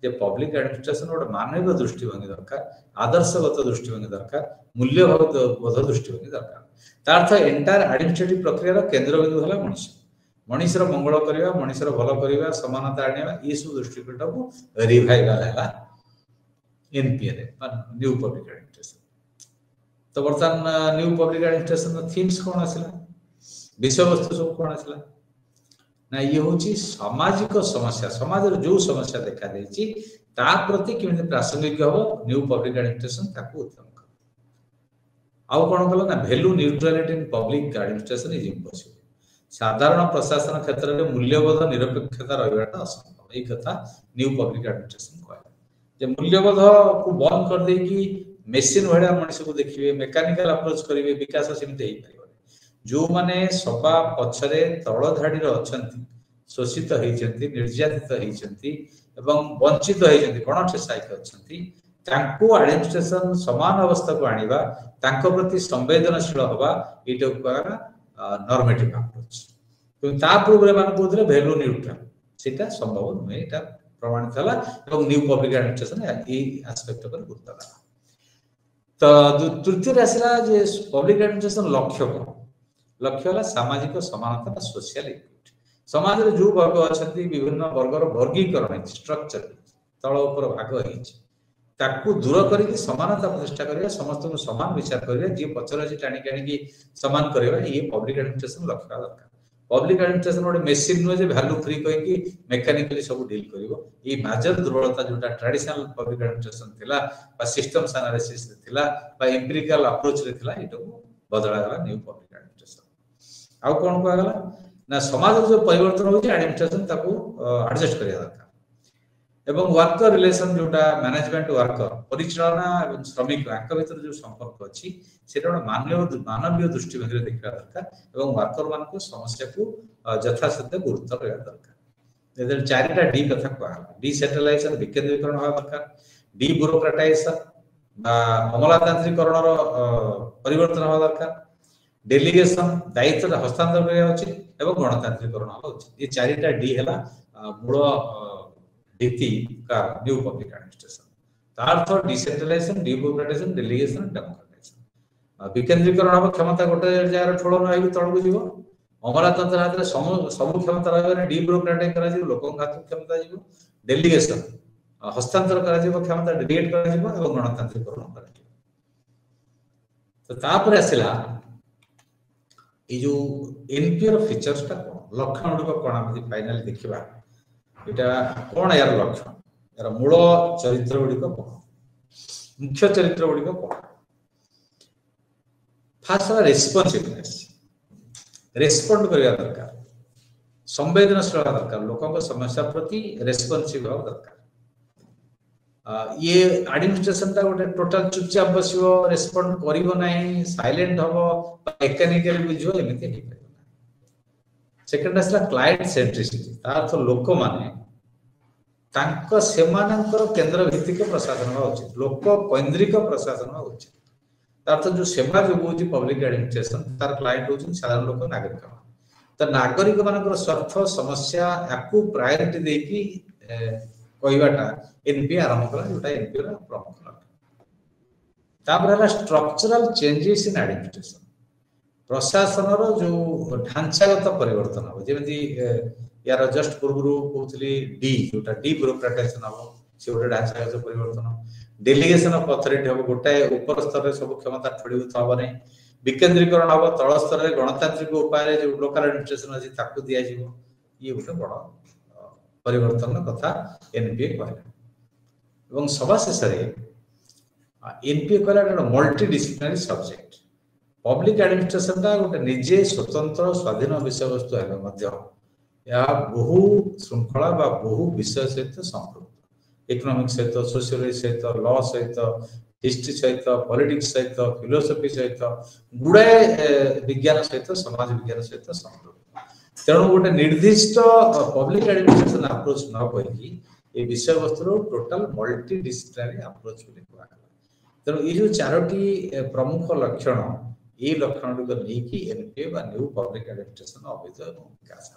जे पब्लिक एडमिनिस्ट्रेशन गोटे मानवीय दृष्टिभंगी दरकार आदर्शगत दृष्टिभंगी दरकार मूल्यबोध दृष्टिभंगी दरकार तार अर्थ एंटायर एडमिनिस्ट्रेटिव प्रक्रिया केंद्रबिंदु है मनुष्य मनुष्यर मंगल करवा मनुष्यर भल करवा समानता आने ये सब दृष्टिकोण को रिवाइवल है एनपीए न्यू पब्लिक एडमिनिस्ट्रेशन तो बर्तमान न्यू पब्लिक एडमिनिस्ट्रेशन थीम्स कौन आसला विषय वस्तु सब कौन आसला ना ये हूँ सामाजिक समस्या समाज जो समस्या देखा देती प्रति केमी प्रासंगिक हम न्यू पब्लिक एडमिनिस्ट्रेशन उत्तम कर आउ कौन कल ना value neutrality in public administration is impossible साधारण प्रशासन क्षेत्र में मूल्यबोध निरपेक्षता रहा असंभव यही कथा न्यू पब्लिक एडमिनिस्ट्रेशन कहे मूल्यबोध को बंद कर देकी मेसीन भाया मनुष्य को देखिए मेकानिकल अप्रोच करेंगे विकास सेमती जो माने सभा पछरे तल धाड़ी अछंती शोषित होती निर्यातित होती वंचित होती गणठेसायक अछंती तांको एडमिनिस्ट्रेशन समान अवस्था को आनिबा तांको प्रति संवेदनशील होबा एटा कहला नॉर्मेटिव अप्रोच तो ता प्रोग्राम मान कोथले वैल्यू न्यूट्रल सेटा संभव नुहे एटा प्रमाणित हला एवं न्यू पब्लिक एडमिनिस्ट्रेशन ए एस्पेक्ट पर गुरुत्व देला तो तृतीय आसला जे पब्लिक एडमिनिस्ट्रेशन लक्ष्य है सामाजिक समानता सोशल इक्विटी समाज रे जो वर्ग अछंती विभिन्न वर्गर वर्गीकरण स्ट्रक्चर तल ऊपर भाग ताकू दूर करके समानता प्रतिष्ठा करिया समस्त को समान विचार करिया जे पचर अछि टाणी टाणी समान करिया ये पब्लिक एडमिनिस्ट्रेशन लक्ष्य दरकार पब्लिक एडमिनिस्ट्रेशन गोटे मेसिन नुहे जे वैल्यू फ्री कहि मेकानिकली सब डील करिवो ये मेजर दुर्बलता जोटा ट्रेडिशनल पब्लिक एडमिनिस्ट्रेशन थिला बा सिस्टम्स एनालिसिस थिला बा एम्पिरिकल अप्रोच रे थिला एटा बदला गला न्यू पब्लिक एडमिनिस्ट्रेशन आउ कौन कहला ना समाज जो परिवर्तन होची एडमिनिस्ट्रेशन ताको एडजस्ट करिया दरकार एवं वर्कर रिलेशन जोटा मैनेजमेंट वर्कर परिचालना एवं श्रमिक आंक भीतर जो संपर्क अछि सेटा मानवीय दृष्टिभंगी देखा दरकार एवं वर्कर मान को समस्या को यथाशक्ति गुरुत्व करिया दरकार एदर चारिटा डी कथा कहला डिसेंट्रलाइजेशन विकेंद्रीकरण होवा दरकार डी ब्यूरोक्रेटाइजेशन बा अमलातांत्रिकरण रो परिवर्तन होवा दरकार डेलीगेशन दायित्व हस्तांतर करिया उचित एवं गणतांत्रिकरण होवा उचित ये चारिटा डी हैला मूल नीति का न्यू पब्लिक एडमिनिस्ट्रेशन अर्थ डिसेंट्रलाइजेशन डिब्यूरोक्रेटाइजेशन डेलीगेशन डेमोक्रेटाइजेशन विकेंद्रीकरण हम क्षमता गोटे जगह ठोड़ न होई तळकु जीवो अमलातंत्र हाथ रे सब क्षमता रहबे डिब्यूरोक्रेटाइज करा जीवो लोकन हाथ क्षमता जीवो डेलीगेशन हस्तांतर करा जीवो क्षमता डेलीगेट करा जीवो एवं गणतांत्रिकरण करा जीवो तो तापर आसिला ए जो एनपीआर फीचर्स का लक्षण को कोन हम फाइनली देखिबा एटा कौन यार लक्षण यार मूल चरित्र गुड़ी को मुख्य चरित्र गुड़ी को फास्ट रेस्पॉन्सिबनेस रेस्पॉन्ड करिया दरकार संवेदनशील दरकार लोकों को समस्या प्रति रेस्पॉन्सिव हो दरकार ये एडमिनिस्ट्रेशन ता गोटे टोटल चुपचाप बसियो रेस्पॉन्ड करिवो नाही साइलेंट हबो मेकानिकल बुझो एमिति नहीं सेकंड आसला क्लाइंट सेंट्रिसिटी तार तो लोक माने तांको सेमानंकर केंद्र भित्तिक प्रशासन होवा उचित लोक केंद्रिक प्रशासन होवा उचित तार तो जो सेवा जो होची पब्लिक एडमिनिस्ट्रेशन तार क्लाइंट होची साधारण लोक नागरिक तो नागरिक मानकर स्वार्थ समस्या याकू प्रायोरिटी देकी कहबाटा एनपी आरंभ कला जोटा एनपी रा प्रमुख तापर स्ट्रक्चरल चेंजेस इन एडमिनिस्ट्रेशन प्रशासन जो ढांचागत परिवर्तन हम जमी यार जस्ट पूर्व कहते डी जोटा डी ब्यूरोक्रेटाइजेशन हम से गोटे ढांचागत परिवर्तन डेलीगेशन ऑफ अथॉरिटी हम गोटाए ऊपर स्तर में सब क्षमता ठोड़ीभूत हम नहीं विकेन्द्रीकरण हम तल स्तर में गणतांत्रिक उपाय जो लोकल एडमिनिस्ट्रेशन अच्छी ताकू दि ये गोटे बड़ परिवर्तन कथा एनपीए कहला सभा शेष एनपीए कहला multi disciplinary subject public administration गोटे निजे स्वतंत्र स्वाधीन विषय वस्तु है बहु श्रृंखला बहु विषय सहित संपृक्त इकोनॉमिक्स सहित सोशियोलॉजी सहित लॉ सहित हिस्ट्री सहित पॉलिटिक्स सहित फिलोसफी सहित गुड़ाए विज्ञान सहित समाज विज्ञान सहित संपृक्त तेणु गोटे निर्दिष्ट पब्लिक एडमिनिस्ट्रेशन अप्रोच न कही ये विषय वस्तु टोटल मल्टी डिसिप्लिनरी अप्रोच तेणु ये जो चारोटी प्रमुख लक्षण ये लक्षण गुड़िक नहीं एनपीए न्यू पब्लिक एडमिनिस्ट्रेशन अभिवृद्धि विकास